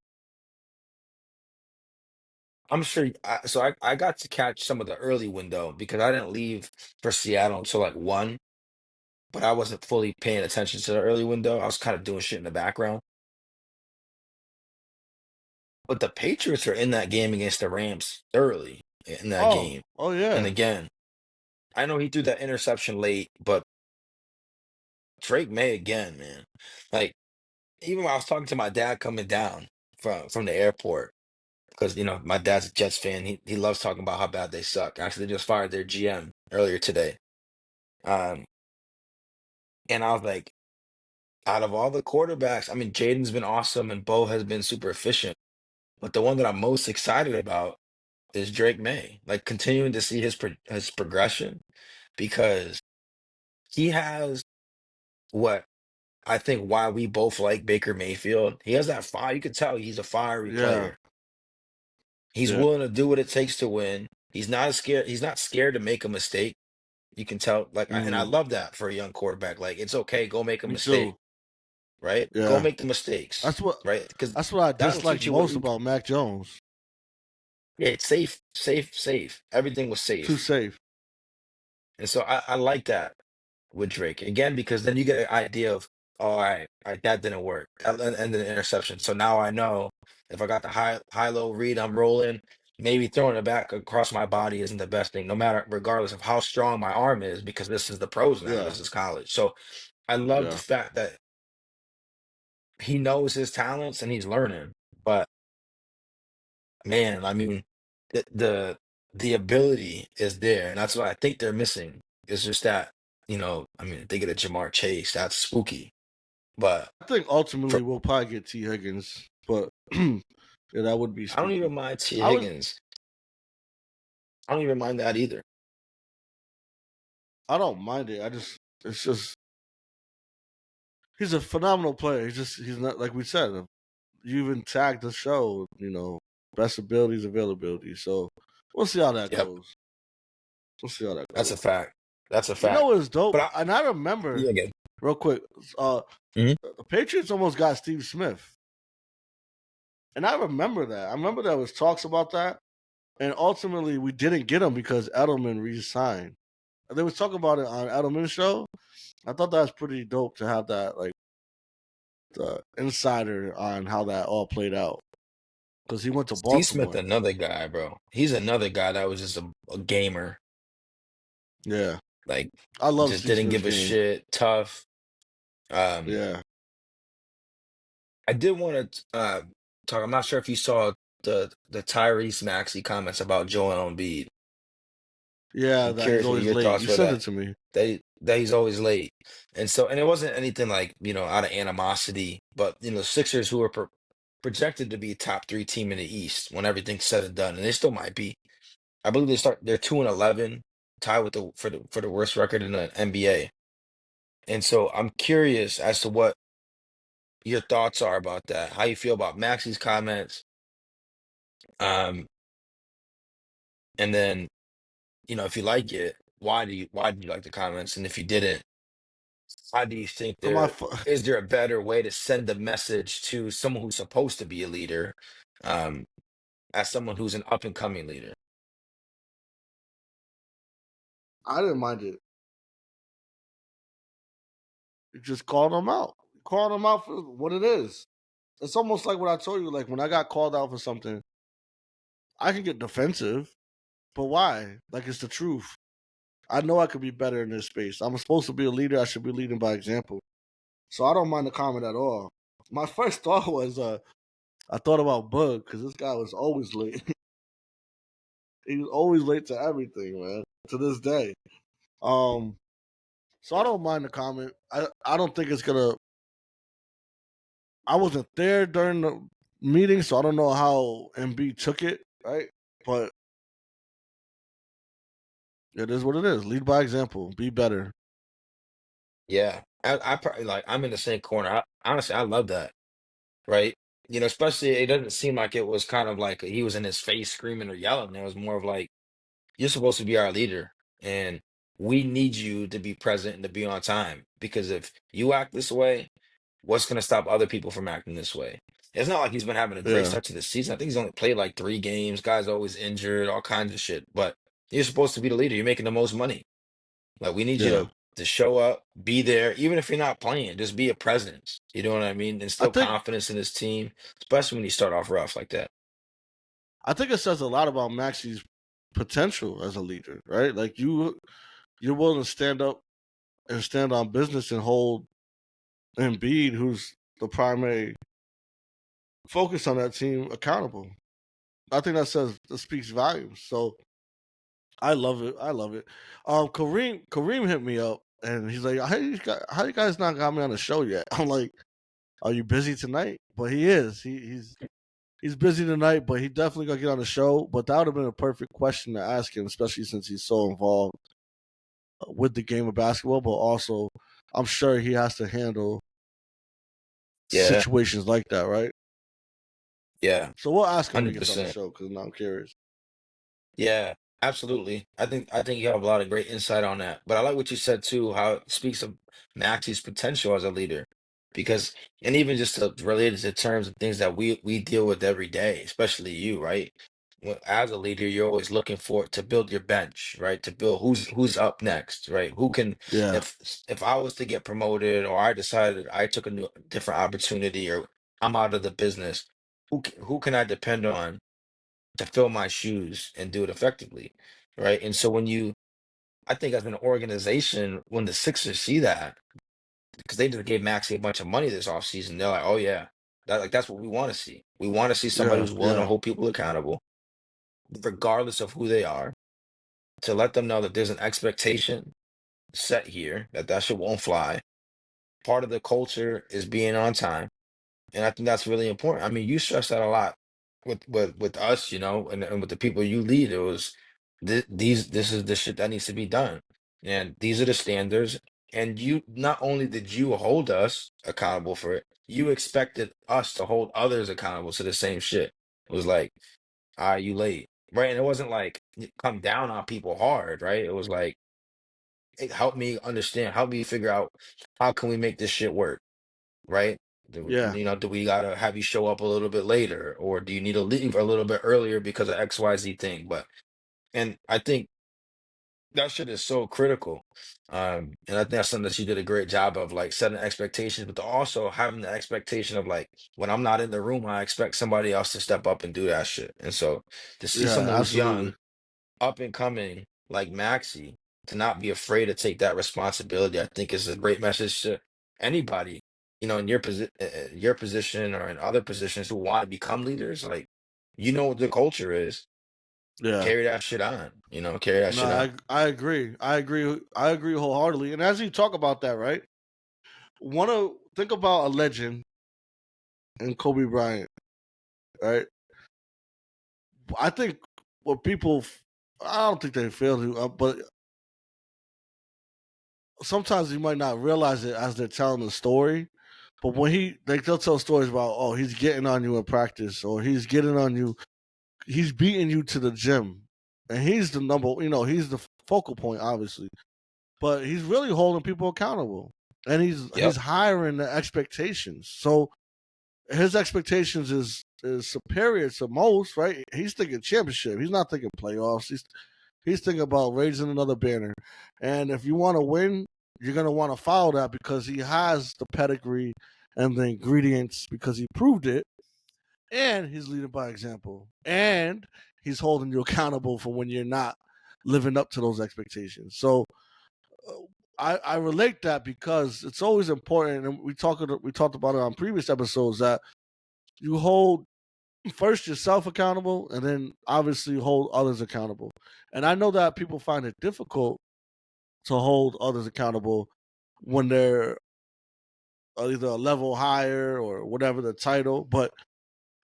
I'm sure. So I got to catch some of the early window because I didn't leave for Seattle until like 1, but I wasn't fully paying attention to the early window. I was kind of doing shit in the background. But the Patriots are in that game against the Rams thoroughly in that Oh. game. Oh And yeah. again, I know he threw that interception late, but Drake May again, man. Like even when I was talking to my dad coming down from the airport, because my dad's a Jets fan. He loves talking about how bad they suck. Actually, they just fired their GM earlier today. Um, and I was like, out of all the quarterbacks, I mean, Jaden's been awesome and Bo has been super efficient. But the one that I'm most excited about is Drake May. Like continuing to see his progression because he has what I think why we both like Baker Mayfield. He has that fire. You can tell he's a fiery Yeah. player. He's Yeah. willing to do what it takes to win. He's not scared to make a mistake. You can tell, like, and I Mm, love that for a young quarterback. Like, it's okay, go make a me mistake, too. right? Go Yeah. make the mistakes, That's what right? Because that's what I that'll dislike teach you what most you. about Mac Jones. Yeah, it's safe, safe, safe. Everything was Too safe, safe. and so I like that with Drake again because then you get an idea of, oh, all right, that didn't work. That ended in interception. So now I know if I got the high low read, I'm rolling. Maybe throwing it back across my body isn't the best thing, no matter regardless of how strong my arm is, because this is the pros now. Yeah. This is college. So I love the Yeah. fact that he knows his talents and he's learning. But man, I mean, the ability is there, and that's what I think they're missing. It's just that, I mean, if they get a Jamar Chase, that's spooky. But I think for ultimately we'll probably get T Higgins, but yeah, that would be I don't spooky. even mind T. I was Higgins. I don't even mind that either. I don't mind it. It's just he's a phenomenal player. He's not like we said. You even tagged the show, best abilities, availability. So we'll see how that Yep, goes. We'll see how that that's goes. a fact. That's a You know fact. what's But dope? And I remember yeah, again. real quick. Uh, Mhm. the Patriots almost got Steve Smith, and I remember that. I remember there was talks about that, and ultimately we didn't get him because Edelman re-signed. And they was talking about it on Edelman's show. I thought that was pretty dope to have that like the insider on how that all played out because he went to Steve Smith, Baltimore. another guy, bro. He's another guy that was just a gamer. Yeah, Like, I love just Steve didn't Smith's give a game. shit. Tough. Um, Yeah, I did want to talk. I'm not sure if you saw the Tyrese Maxey comments about Joel Embiid. yeah, I'm that he's curious what always your late. thoughts You were sent it that to me. that he's always late, and it wasn't anything like out of animosity, but Sixers who are projected to be a top 3 team in the East when everything's said and done, and they still might be. I believe they're 2-11, tied with the worst record in the NBA, and so I'm curious as to what your thoughts are about that. How you feel about Maxey's comments, um, and then if you like it, why did you like the comments, and if you didn't. How do you think So my is there a better way to send the message to someone who's supposed to be a leader, um, as someone who's an up and coming leader? I didn't mind it. You just called him out. Called him out for what it is. It's almost like what I told you. Like when I got called out for something, I can get defensive, but why? Like it's the truth. I know I could be better in this space. I'm supposed to be a leader. I should be leading by example. So I don't mind the comment at all. My first thought was, I thought about Bug because this guy was always late. He was always late to everything, man. To this day. Um, so I don't mind the comment. I don't think it's gonna. I wasn't there during the meeting, so I don't know how MB took it, right? But it is what it is. Lead by example. Be better. Yeah, I probably like I'm in the same corner. Honestly, I love that, right? especially it doesn't seem like it was kind of like he was in his face screaming or yelling. It was more of like, you're supposed to be our leader, and we need you to be present and to be on time. Because if you act this way, what's going to stop other people from acting this way? It's not like he's been having a great Yeah, start to the season. I think he's only played like 3 games. Guy's always injured, all kinds of shit. But you're supposed to be the leader. You're making the most money. Like we need you yeah. to show up, be there, even if you're not playing, just be a presence. You know what I mean? I Instill think confidence in his team, especially when you start off rough like that. I think it says a lot about Maxi's potential as a leader, right? Like you're willing to stand up and stand on business and hold Embiid, who's the primary focus on that team, accountable. I think that speaks volumes. So I love it. I love it. Kareem hit me up and he's like, how you guys not got me on the show yet?" I'm like, "Are you busy tonight?" But he is. He's busy tonight, but he definitely gonna get on the show. But that would have been a perfect question to ask him, especially since he's so involved with the game of basketball. But also, I'm sure he has to handle Yeah, situations like that, right? yeah, So we'll ask him when he gets on the 100%. show because now I'm curious. Yeah, absolutely. I think you have a lot of great insight on that. But I like what you said too, how it speaks of Maxi's potential as a leader. Because and even just to relate it to terms of things that we deal with every day, especially you, right? As a leader, you're always looking for to build your bench, right? To build who's up next, right? Who can Yeah, if I was to get promoted or I decided I took a new different opportunity or I'm out of the business, who can I depend on to fill my shoes and do it effectively, right? And so I think as an organization, when the Sixers see that, because they just gave Maxey a bunch of money this offseason, they're like, oh yeah, that's what we want to see. We want to see somebody yeah, who's willing to yeah, hold people accountable, regardless of who they are, to let them know that there's an expectation set here, that shit won't fly. Part of the culture is being on time. And I think that's really important. I mean, you stress that a lot with us, and with the people you lead. It was this is the shit that needs to be done, and these are the standards. And you not only did you hold us accountable for it, you expected us to hold others accountable to the same shit. It was like, you late, right? And it wasn't like come down on people hard, right? It was like, it helped me understand, help me figure out how can we make this shit work, right? yeah, Do we gotta have you show up a little bit later, or do you need to leave a little bit earlier because of XYZ thing? And I think that shit is so critical. And I think that's something that you did a great job of, like setting expectations, but also having the expectation of like when I'm not in the room, I expect somebody else to step up and do that shit. And so to see yeah. someone who's Absolutely. young, up and coming like Maxi, to not be afraid to take that responsibility, I think is a great message to anybody, in your position or in other positions who want to become leaders. Like, you know what the culture is. Yeah. Carry that shit on. Carry that No, shit on. I agree. I agree. I agree wholeheartedly. And as you talk about that, right? Want to think about a legend in Kobe Bryant, right? I think what people, I don't think they fail to, but sometimes you might not realize it as they're telling the story. But when they'll tell stories about, oh, he's getting on you in practice, or he's getting on you, he's beating you to the gym, and he's the he's the focal point, obviously. But he's really holding people accountable, and he's Yep. hiring the expectations. So his expectations is superior to most, right? He's thinking championship. He's not thinking playoffs. He's thinking about raising another banner. And if you want to win, you're gonna want to follow that because he has the pedigree and the ingredients because he proved it, and he's leading by example, and he's holding you accountable for when you're not living up to those expectations. So I relate that because it's always important, and we talked about it on previous episodes that you hold first yourself accountable, and then obviously hold others accountable. And I know that people find it difficult to hold others accountable when they're either a level higher or whatever the title, but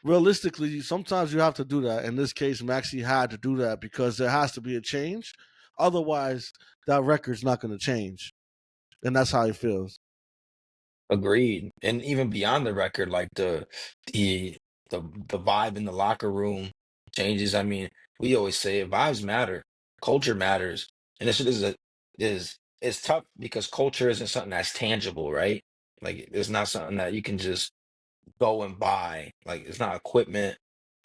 realistically, sometimes you have to do that. In this case, Maxi had to do that because there has to be a change. Otherwise, that record's not going to change, and that's how he feels. Agreed. And even beyond the record, like the the vibe in the locker room changes. I mean, we always say it, vibes matter, culture matters. And this is it's tough because culture isn't something that's tangible, right? Like it's not something that you can just go and buy. Like it's not equipment,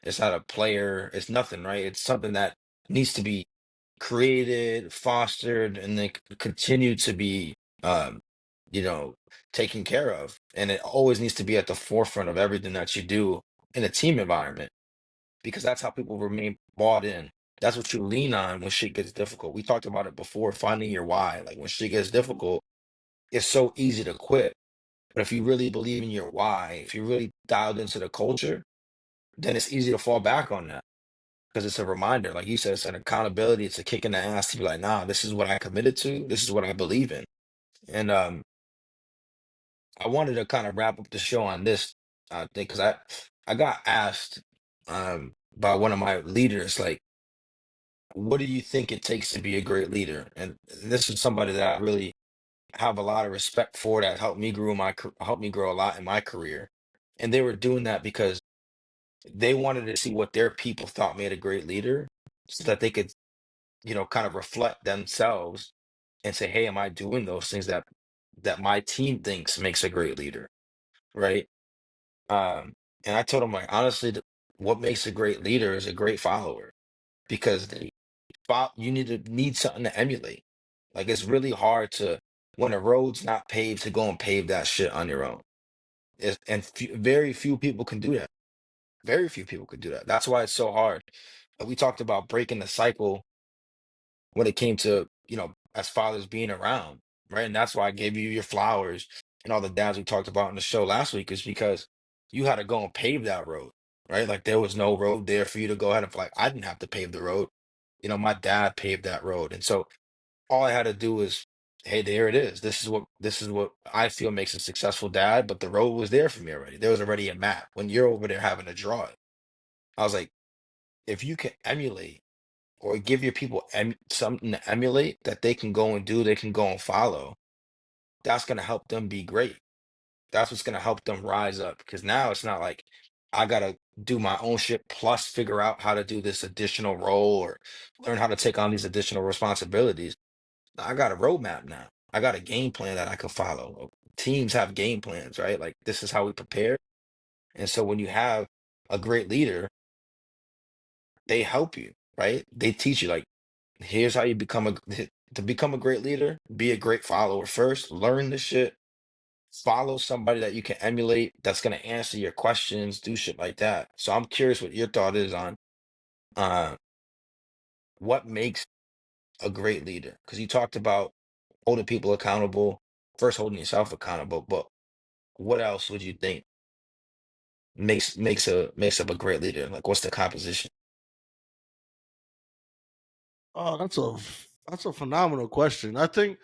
it's not a player, it's nothing, right? It's something that needs to be created, fostered, and then continue to be, um, you know, taken care of. And it always needs to be at the forefront of everything that you do in a team environment because that's how people remain bought in. That's what you lean on when shit gets difficult. We talked about it before, finding your why. Like when shit gets difficult, it's so easy to quit. But if you really believe in your why, if you really dialed into the culture, then it's easy to fall back on that because it's a reminder. Like you said, it's an accountability. It's a kick in the ass to be like, nah, this is what I committed to. This is what I believe in. And I wanted to kind of wrap up the show on this thing because I got asked by one of my leaders, like, what do you think it takes to be a great leader? And this is somebody that I really have a lot of respect for that helped me grow helped me grow a lot in my career. And they were doing that because they wanted to see what their people thought made a great leader so that they could, kind of reflect themselves and say, hey, am I doing those things that my team thinks makes a great leader? Right. Um, and I told them like honestly, what makes a great leader is a great follower because you need something to emulate. Like it's really hard to when a road's not paved to go and pave that shit on your own. Very few people can do that. Very few people could do that. That's why it's so hard. We talked about breaking the cycle when it came to, as fathers being around, right? And that's why I gave you your flowers and all the dads we talked about in the show last week is because you had to go and pave that road, right? Like there was no road there for you to go ahead and like I didn't have to pave the road. My dad paved that road. And so all I had to do was, hey, there it is. This is what I feel makes a successful dad, but the road was there for me already. There was already a map. When you're over there having to draw it. I was like, if you can emulate or give your people something to emulate that they can go and do, they can go and follow, that's going to help them be great. That's what's going to help them rise up. Because now it's not like I got to do my own shit plus figure out how to do this additional role or learn how to take on these additional responsibilities. I got a roadmap now. I got a game plan that I can follow. Teams have game plans, right? Like this is how we prepare. And so when you have a great leader, they help you, right? They teach you like here's how you become to become a great leader, be a great follower first, learn the shit, follow somebody that you can emulate that's gonna answer your questions, do shit like that. So I'm curious what your thought is on uh what makes a great leader. Because you talked about holding people accountable, first holding yourself accountable, but what else would you think makes up a great leader? Like what's the composition? Oh, that's a phenomenal question. I think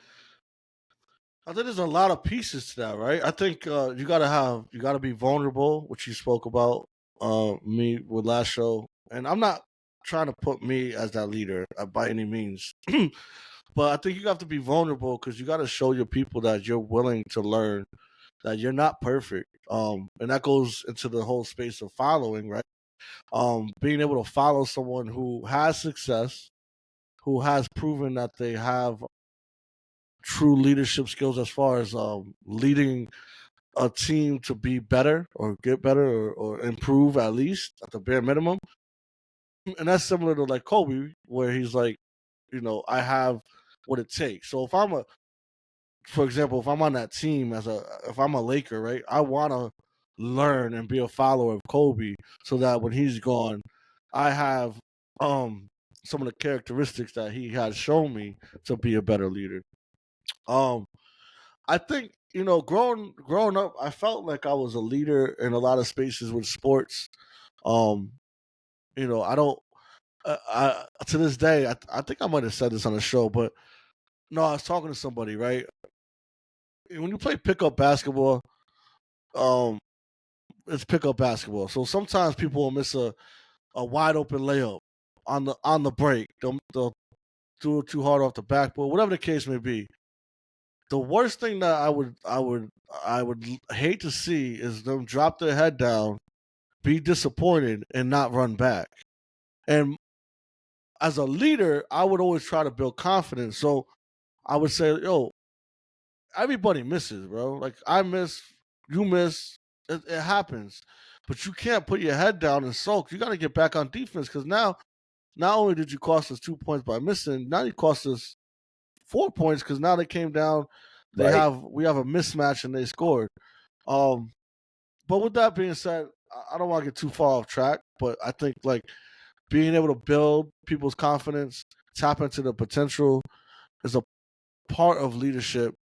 there's a lot of pieces to that, right? I think you gotta be vulnerable, which you spoke about me with last show, and I'm not trying to put me as that leader by any means, but I think you have to be vulnerable because you got to show your people that you're willing to learn, that you're not perfect, and that goes into the whole space of following, right? Being able to follow someone who has success, who has proven that they have true leadership skills as far as leading a team to be better or get better or improve at least at the bare minimum. And that's similar to like Kobe, where he's like, I have what it takes. So for example, if I'm on that team if I'm a Laker, right, I want to learn and be a follower of Kobe so that when he's gone, I have um some of the characteristics that he has shown me to be a better leader. Um, I think growing up, I felt like I was a leader in a lot of spaces with sports. Um, I don't. I to this day, I think I might have said this on the show, but no, I was talking to somebody, right? When you play pickup basketball, um, it's pickup basketball. So sometimes people will miss a wide open layup on the break. They'll do it too hard off the backboard, whatever the case may be. The worst thing that I would hate to see is them drop their head down, be disappointed, and not run back. And as a leader, I would always try to build confidence. So I would say, yo, everybody misses, bro. Like I miss, you miss, it happens. But you can't put your head down and sulk. You got to get back on defense because now, not only did you cost us 2 points by missing, now you cost us 4 points because now they came down. Right. We have a mismatch and they scored. Um, but with that being said, I don't want to get too far off track. But I think like being able to build people's confidence, tap into the potential is a part of leadership.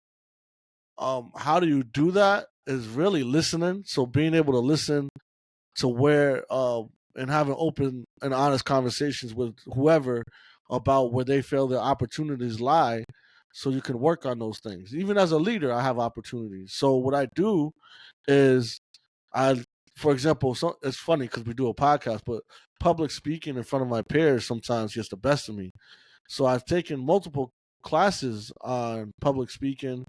How do you do that? Is really listening. So being able to listen to where and having open and honest conversations with whoever about where they feel their opportunities lie, so you can work on those things. Even as a leader, I have opportunities. So what I do is I, for example, so it's funny because we do a podcast, but public speaking in front of my peers sometimes gets the best of me. So I've taken multiple classes on public speaking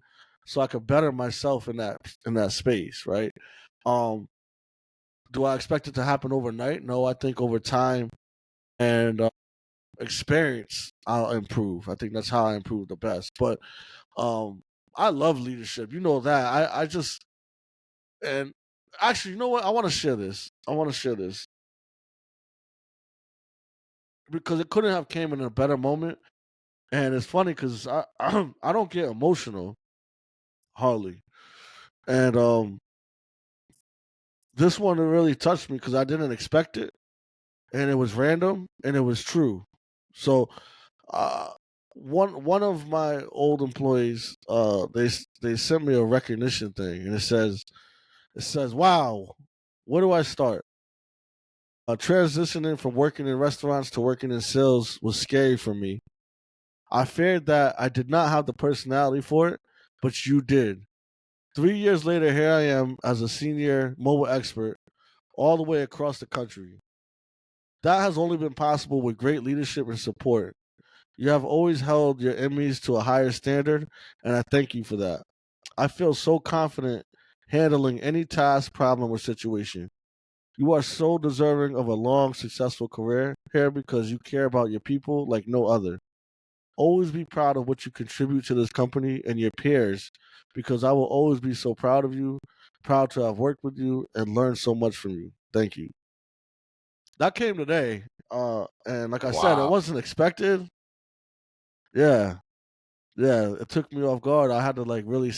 so I could better myself in that space, right? Um, do I expect it to happen overnight? No, I think over time and experience, I'll improve. I think that's how I improve the best. But um, I love leadership. You know that. I just and actually, you know what? I want to share this. I want to share this because it couldn't have came in a better moment. And it's funny because I don't get emotional hardly, and this one really touched me because I didn't expect it, and it was random and it was true. So uh, one of my old employees, they sent me a recognition thing, and it says, "Wow, where do I start?" Transitioning from working in restaurants to working in sales was scary for me. I feared that I did not have the personality for it, but you did. 3 years later, here I am as a senior mobile expert all the way across the country. That has only been possible with great leadership and support. You have always held your enemies to a higher standard, and I thank you for that. I feel so confident handling any task, problem, or situation. You are so deserving of a long, successful career here because you care about your people like no other. Always be proud of what you contribute to this company and your peers because I will always be so proud of you, proud to have worked with you and learned so much from you. Thank you. That came today. And like I said, it Wow. wasn't expected. Yeah. Yeah, it took me off guard. I had to like really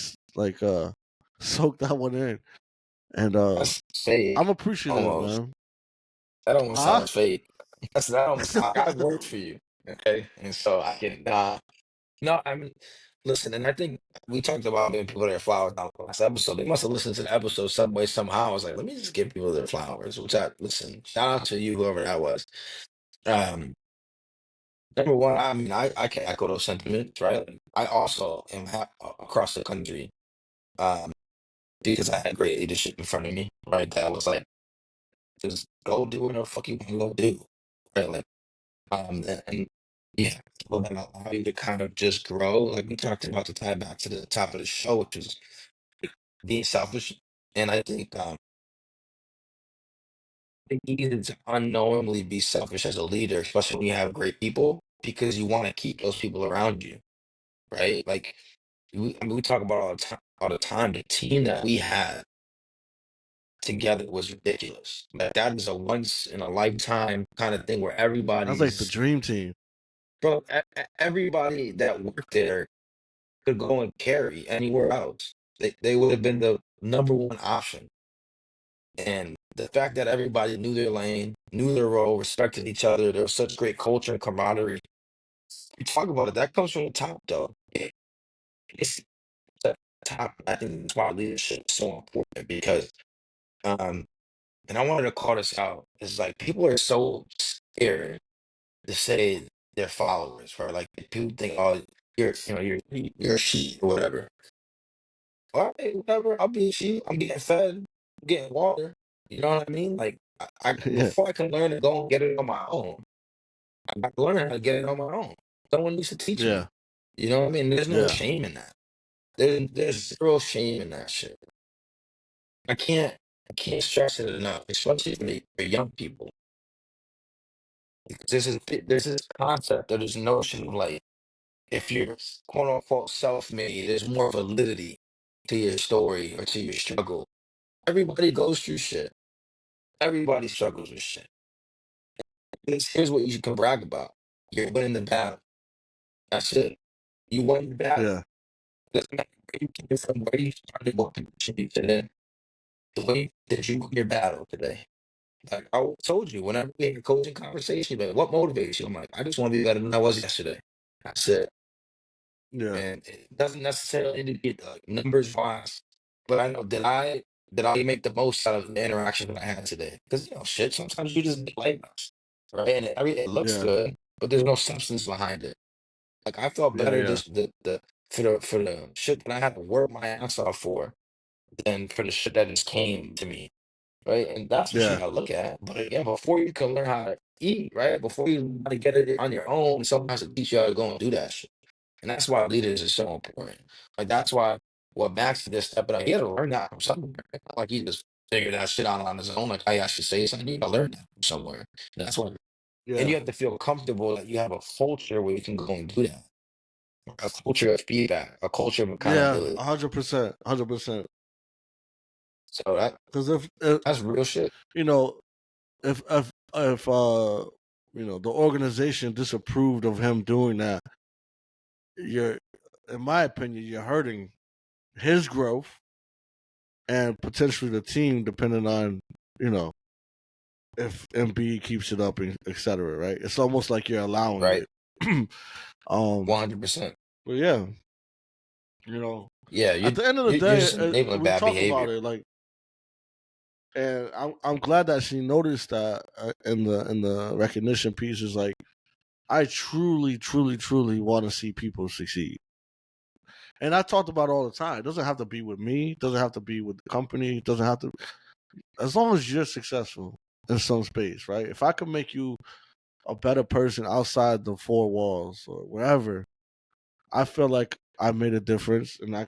soak that one in. And That's fake. I'm appreciative, Almost. man. That almost Huh? sounds fake. That almost. I worked for you. Okay, and so I can. No, I mean, listen, and I think we talked about giving people their flowers on the last episode. They must have listened to the episode some way, somehow. I was like, let me just give people their flowers. Which I listen. Shout out to you, whoever that was. Um, Number one, I mean, I can echo those sentiments, right? Like, I also am across the country, um, because I had great leadership in front of me, right? That was like, just go do whatever the fuck you want to go do, right? Like, and yeah, will that allow you to kind of just grow? Like we talked about to tie back to the top of the show, which is being selfish. And I think easy to unknowingly be selfish as a leader, especially when you have great people, because you want to keep those people around you, right? Like I mean, we talk about all the time. The team that we had together was ridiculous. Like that is a once in a lifetime kind of thing where That's like the everybody's dream team. bro. Everybody that worked there could go and carry anywhere else. They would have been the number one option. And the fact that everybody knew their lane, knew their role, respected each other, there was such great culture and camaraderie. You talk about it, that comes from the top, though. It's the top. I think that's why leadership is so important because, um, and I wanted to call this out. It's like people are so scared to say they're followers, right? Like people think, oh, you're a sheep or whatever. All right, whatever. I'll be a sheep. I'm getting fed, I'm getting water. You know what I mean? Like I Yeah. before I can learn to go and get it on my own, I got to learn how to get it on my own. Someone needs to teach me. Yeah. You know what I mean? There's no Yeah. shame in that. There's zero shame in that shit. I can't I can't stress it enough, especially for young people. Because there's this concept or this notion of like if you're quote unquote self-made, there's more validity to your story or to your struggle. Everybody goes through shit. Everybody struggles with shit. Here's what you can brag about. You're winning the battle. That's it. You won the battle. Yeah, Doesn't matter where you came from, where you started, what position you sit in. The way that you won your battle today. Like I told you, whenever we had a coaching conversation, like, what motivates you? I'm like, I just want to be better than I was yesterday. That's it. yeah, And it doesn't necessarily need to be like numbers wise, but I know did I make the most out of the interaction that I had today? Because shit, sometimes you just get like us, right? And it looks yeah, good, but there's no substance behind it. Like I felt yeah, better yeah, this the for the shit that I had to work my ass off for than for the shit that just came to me, right? And that's what you yeah, gotta look at. But again, before you can learn how to eat, right? Before you learn how to get it on your own, someone has to teach you how to go and do that shit. And that's why leaders is so important. Like that's why what Max just stepping up, he had to learn that from somewhere. It's not like he just figured that shit out on his own. Like I should say something. You gotta learn that from somewhere. And that's why, and yeah, you have to feel comfortable that you have a culture where you can go and do that. A culture of feedback, a culture of yeah. accountability. 100%, 100%. So Because if that's real shit. you know, if the organization disapproved of him doing that, you're, in my opinion, you're hurting his growth and potentially the team, depending on you know if MB keeps it up, and et cetera. Right? It's almost like you're allowing Right? it. um, 100%. but yeah, you know, Yeah, at the end of the you're day, just enabling we bad talk behavior. about it like, and I'm glad that she noticed that in the recognition piece is like, I truly, truly, truly want to see people succeed. And I talked about it all the time. It doesn't have to be with me. It doesn't have to be with the company. It doesn't have to. As long as you're successful in some space, right? If I can make you a better person outside the four walls or wherever, I feel like I made a difference, and I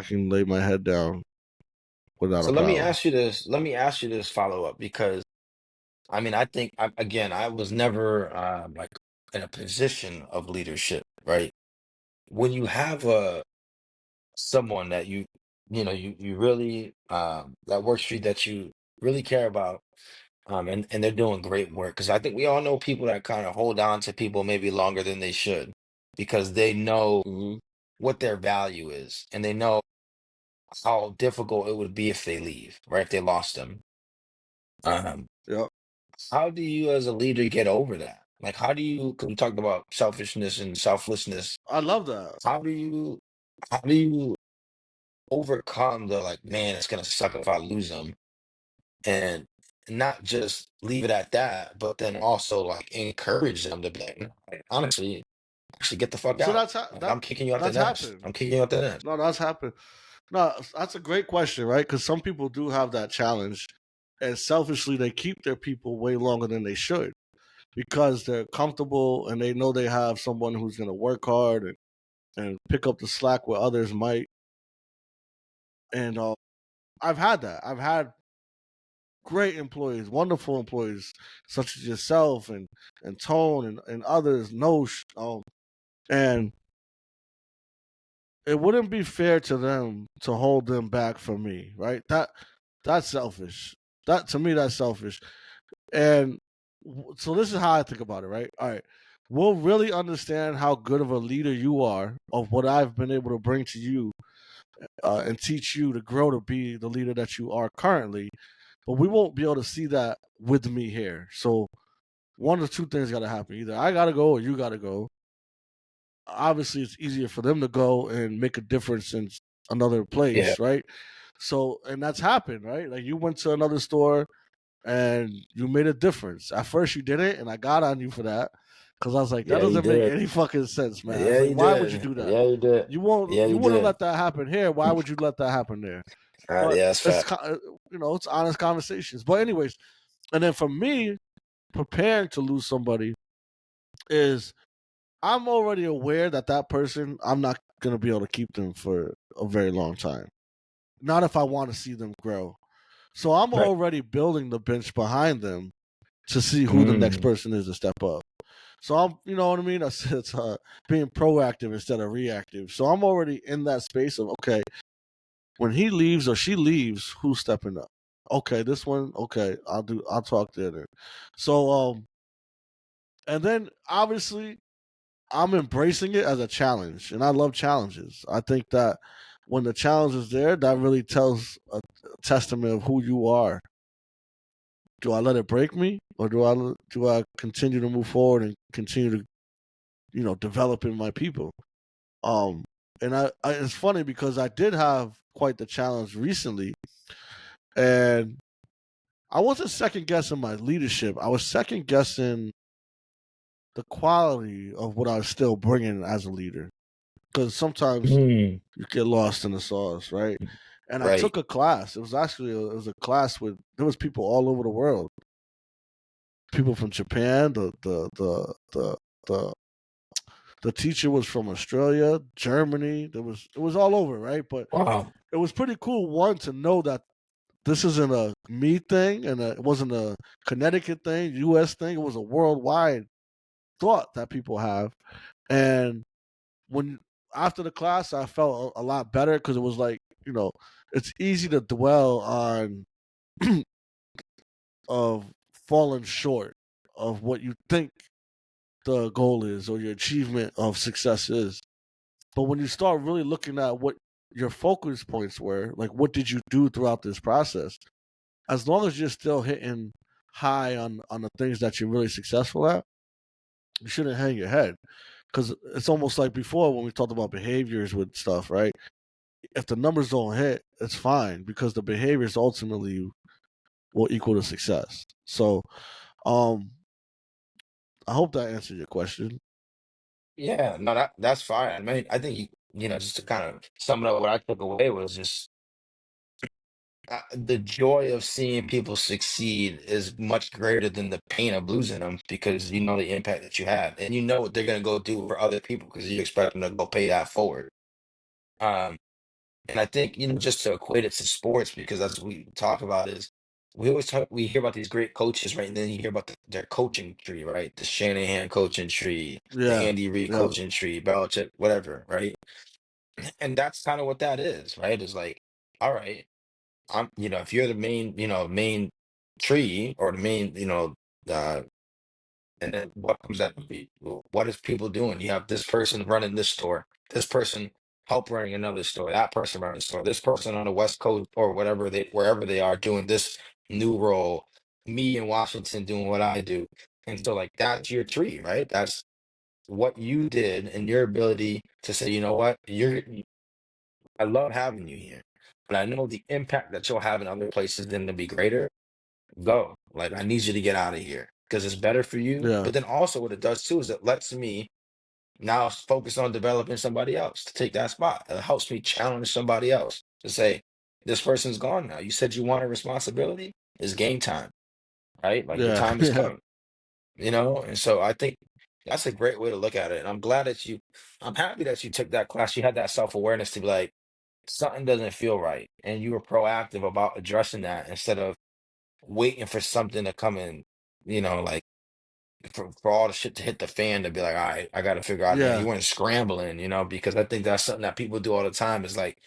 can lay my head down without a So let me problem. ask you this. Let me ask you this follow up because I mean, I think again, I was never like in a position of leadership, right? When you have someone that you really that works for you that you really care about, and they're doing great work. Because I think we all know people that kind of hold on to people maybe longer than they should because they know Hmm. what their value is and they know how difficult it would be if they leave, right? If they lost them. Um, Yep, How do you, as a leader, get over that? Like, how do you? Because we talked about selfishness and selflessness. I love that. How do you? How do you overcome the like, man, it's gonna suck if I lose them, and not just leave it at that, but then also like encourage them to be like, "No, like, honestly, actually get the fuck So out. Like, I'm kicking you out the that's nest. happened. I'm kicking you out the nest." No, that's happened. No, that's a great question, right? Because some people do have that challenge, and selfishly they keep their people way longer than they should because they're comfortable and they know they have someone who's going to work hard and pick up the slack where others might. And I've had that. I've had great employees, wonderful employees, such as yourself and Tone and others. No, and it wouldn't be fair to them to hold them back from me, right? That's selfish. That to me, that's selfish. And so this is how I think about it, right? All right. We'll really understand how good of a leader you are, of what I've been able to bring to you, and teach you to grow to be the leader that you are currently. But we won't be able to see that with me here. So one of the two things got to happen: either I got to go or you got to go. Obviously, it's easier for them to go and make a difference in another Yeah, place, right? So, and that's happened, right? Like you went to another store and you made a difference. At first, you didn't, and I got on you for that because I was like, that yeah, you doesn't make did. any fucking sense, man. I was Yeah, like, you why would you did. do that? Yeah, you did. Yeah, You you wouldn't did. let that happen here. Why would you let that happen there? But Yeah, that's it's fact. it's honest conversations. But anyways, and then for me, preparing to lose somebody is I'm already aware that that person I'm not. gonna be able to keep them for a very long time. Not if I want to see them grow. So I'm Right. already building the bench behind them to see who the next Mm. person is to step up. So I'm, you know what I mean? It's being proactive instead of reactive. So I'm already in that space of, okay, when he leaves or she leaves, who's stepping up? Okay, this one, okay, I'll talk to her. So and then obviously I'm embracing it as a challenge, and I love challenges. I think that when the challenge is there, that really tells a testament of who you are. Do I let it break me, or do I continue to move forward and continue to developing my people? Um, and it's funny because I did have quite the challenge recently, and I wasn't second guessing my leadership. I was second guessing the quality of what I was still bringing as a leader. Because sometimes Mm. you get lost in the sauce, right? And I Right. took a class. It was actually a class with there was people all over the world. People from Japan. The teacher was from Australia, Germany. It was all over, right? But Wow. it was pretty cool. One, to know that this isn't a me thing, and it wasn't a Connecticut thing, U.S. thing. It was a worldwide thought that people have. And when after the class, I felt a lot better because it was like, it's easy to dwell on of falling short of what you think the goal is or your achievement of success is. But when you start really looking at what your focus points were, like what did you do throughout this process, as long as you're still hitting high on the things that you're really successful at, you shouldn't hang your head. Because it's almost like before when we talked about behaviors with stuff, right? If the numbers don't hit, it's fine because the behaviors ultimately will equal to success. So, um, I hope that answered your question. Yeah, no, that's fine. I mean, I think just to kind of sum it up, what I took away was just the joy of seeing people succeed is much greater than the pain of losing them because you know the impact that you had, and you know what they're gonna go do for other people because you expect them to go pay that forward. Um, and I think just to equate it to sports because that's what we talk about is we hear about these great coaches, right? And then you hear about their coaching tree, right? The Shanahan coaching tree, the Yeah, Andy Reid yeah, coaching tree, Belichick, whatever, right? And that's kind of what that is, right? It's like, all right, if you're the main tree or the main, uh, and then what comes out of it? Well, what is people doing? You have this person running this store, this person help running another store, that person running the store, this person on the West Coast or wherever they are doing this new role, me in Washington doing what I do. And so like that's your tree, right? That's what you did and your ability to say, you know what, I love having you here, but I know the impact that you'll have in other places then to be greater. Go. Like, I need you to get out of here because it's better for you. yeah, But then also, what it does too is it lets me now focus on developing somebody else to take that spot. It helps me challenge somebody else to say, this person's gone now. You said you wanted responsibility. It's game time, right? Like, your yeah, time has yeah, come, And so I think that's a great way to look at it. And I'm happy that you took that class. You had that self awareness to be like, something doesn't feel right. And you were proactive about addressing that instead of waiting for something to come in, like for all the shit to hit the fan to be like, all right, I got to figure out now. You yeah, weren't scrambling, because I think that's something that people do all the time is like,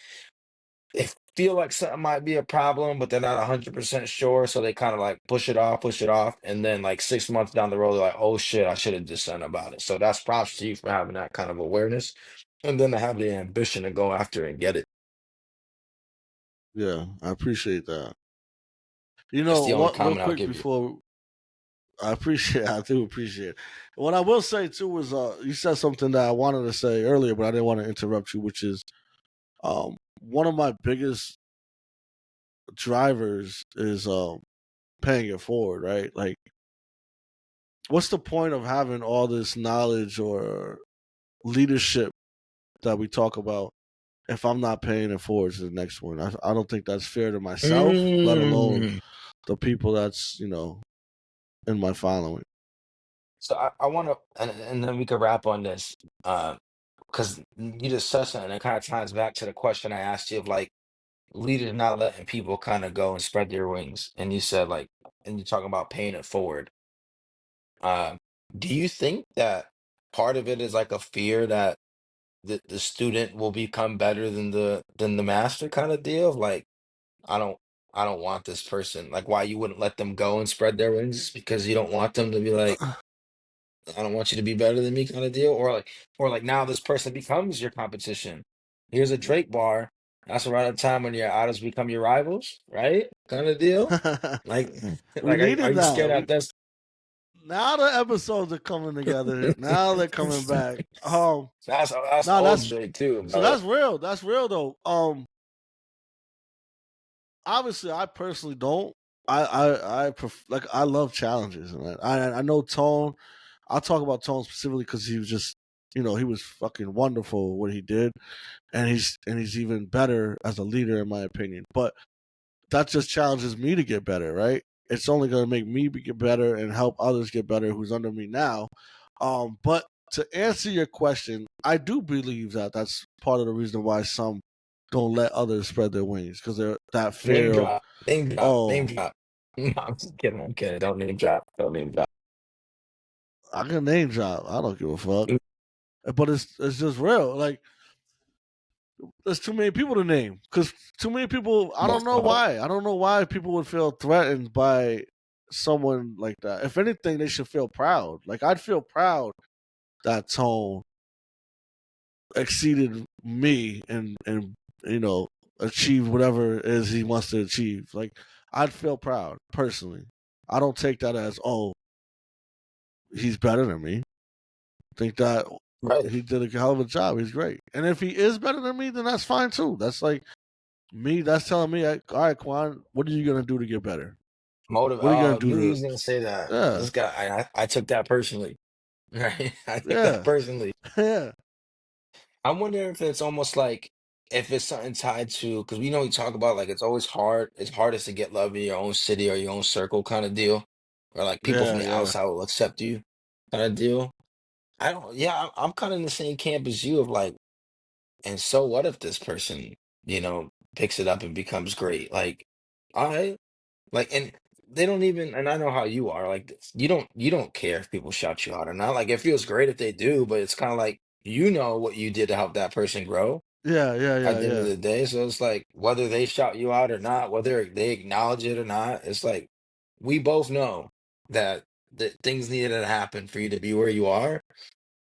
they feel like something might be a problem, but they're not 100% sure. So they kind of like push it off. And then like 6 months down the road, they're like, oh shit, I should have just done about it. So that's props to you for having that kind of awareness and then to have the ambition to go after and get it. yeah. I appreciate that. That's the only What? Real comment I'll quick give you. before I appreciate, I do appreciate it. What I will say too is, you said something that I wanted to say earlier, but I didn't want to interrupt you, which is, one of my biggest drivers is paying it forward, right? Like, what's the point of having all this knowledge or leadership that we talk about if I'm not paying it forward to the next one? I don't think that's fair to myself, let alone Mm. the people that's in my following. So I want to, and then we could wrap on this. because you just said something that kind of ties back to the question I asked you of like leaders not letting people kind of go and spread their wings. And you said like, and you're talking about paying it forward. Uh, do you think that part of it is like a fear that the student will become better than the master kind of deal? Of like, I don't I don't want this person. Like why you wouldn't let them go and spread their wings because you don't want them to be like, I don't want you to be better than me kind of deal, or like now this person becomes your competition. Here's a Drake bar. That's around the time when your idols become your rivals, right? Kind of deal. Like, We like are needed you scared that. that that's Now the episodes are coming together. Now they're coming back. that's No, old that's Drake too, so but that's real. That's real though. Obviously, I personally don't. Like I love challenges, man. I know Tone. I'll talk about Tone specifically because he was just, he was fucking wonderful what he did, and he's even better as a leader in my opinion. But that just challenges me to get better, right? It's only going to make me get better and help others get better who's under me now. But to answer your question, I do believe that that's part of the reason why some don't let others spread their wings because they're that name fear of, drop, name drop, name oh, drop. No, I'm just kidding. I'm kidding. Don't name drop. Don't name drop. I can name drop. I don't give a fuck. Mm, But it's just real. Like there's too many people to name because too many people. I don't that's know wild. why. I don't know why people would feel threatened by someone like that. If anything, they should feel proud. Like I'd feel proud that Tone exceeded me and achieved whatever it is he wants to achieve. Like I'd feel proud personally. I don't take that as, oh, he's better than me. Think that Right. he did a hell of a job. He's great. And if he is better than me, then that's fine too. That's like me. That's telling me, all right, Quan, what are you gonna do to get better? Motive. What are you Oh, gonna I knew he do was gonna say that. to? Yeah, This guy, I took that personally. Right. I took that yeah, personally. yeah, I wonder if it's almost like if it's something tied to because we know we talk about like it's always hard. It's hardest to get love in your own city or your own circle kind of deal, or like people from yeah, the yeah, outside will accept you kind of deal. I don't. Yeah, I'm kind of in the same camp as you of like, and so what if this person, picks it up and becomes great? Like, all right, like, and they don't even. And I know how you are. Like, you don't care if people shout you out or not. Like, it feels great if they do, but it's kind of like you know what you did to help that person grow yeah, yeah, at yeah, the end of yeah, the day. So it's like whether they shout you out or not, whether they acknowledge it or not, it's like we both know that things needed to happen for you to be where you are.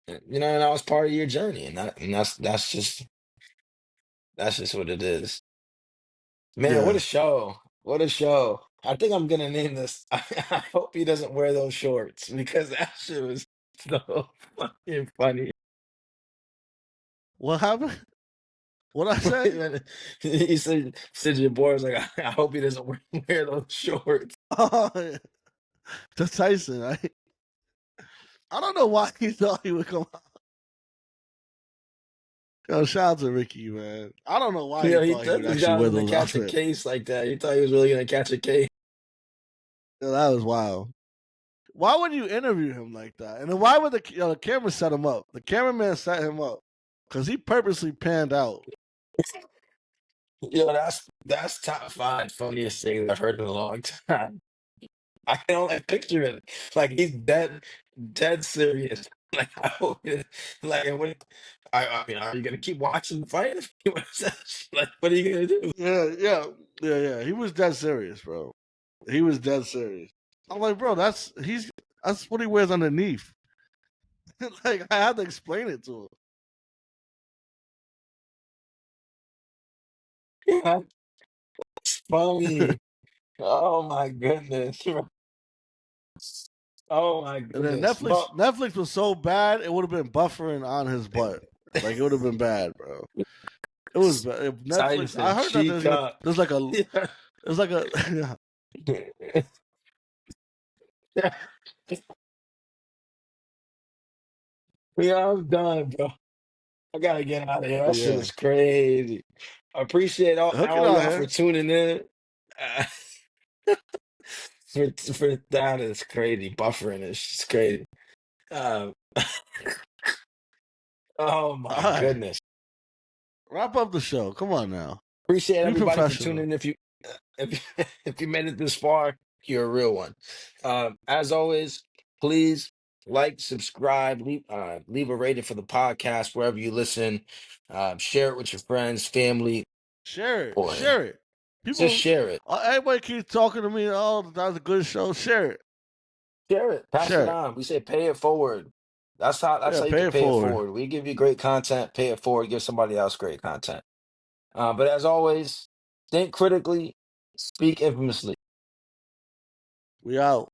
And that was part of your journey, and that's just what it is. Man, what a yeah. show! What a show! I think I'm gonna name this. I hope he doesn't wear those shorts because that shit was so fucking funny. What happened? What I Wait a say? minute. He said your boy was like, I hope he doesn't wear those shorts. Oh, yeah. To Tyson, right? I don't know why he thought he would come out. Yo, shout out to Ricky, man. I don't know why he He thought he took would this actually guy wear to those catch a outfits. case like that. He thought he was really gonna catch a case. Yo, that was wild. Why would you interview him like that? And then why would the camera set him up? The cameraman set him up because he purposely panned out. That's top five funniest things I've heard in a long time. I can only picture it. Like he's dead serious. Like I hope like and what I mean, are you gonna keep watching the fight? Like what are you gonna do? Yeah, yeah, yeah, yeah. He was dead serious, bro. He was dead serious. I'm like, bro, that's what he wears underneath. Like I had to explain it to him. Yeah, it's funny. Oh my goodness. Oh my And then goodness. Netflix was so bad it would have been buffering on his butt. Like it would have been bad, bro. It was bad. If Netflix. I Tyson, heard that cheek up. Yeah. there's like a Yeah, I'm done, bro. I gotta get out of here. That shit yeah. was crazy. I appreciate all, Hook it all out y'all for here. tuning in. Uh, for that is crazy. Buffering is just crazy. Um, Oh All my right, goodness. wrap up the show. Come on now, Appreciate be everybody for professional. tuning in. If you made it this far, you're a real one. As always, please like, subscribe, leave a rating for the podcast wherever you listen. Share it with your friends, family. Share it, Boy, share it. just People, share it. everybody keeps talking to me. Oh, that was a good show. Share it, Share it. Pass it share it. on. We say pay it forward. That's Yeah, how you pay can it pay it forward. forward. We give you great content, pay it forward, give somebody else great content. But as always, think critically, speak infamously. We out.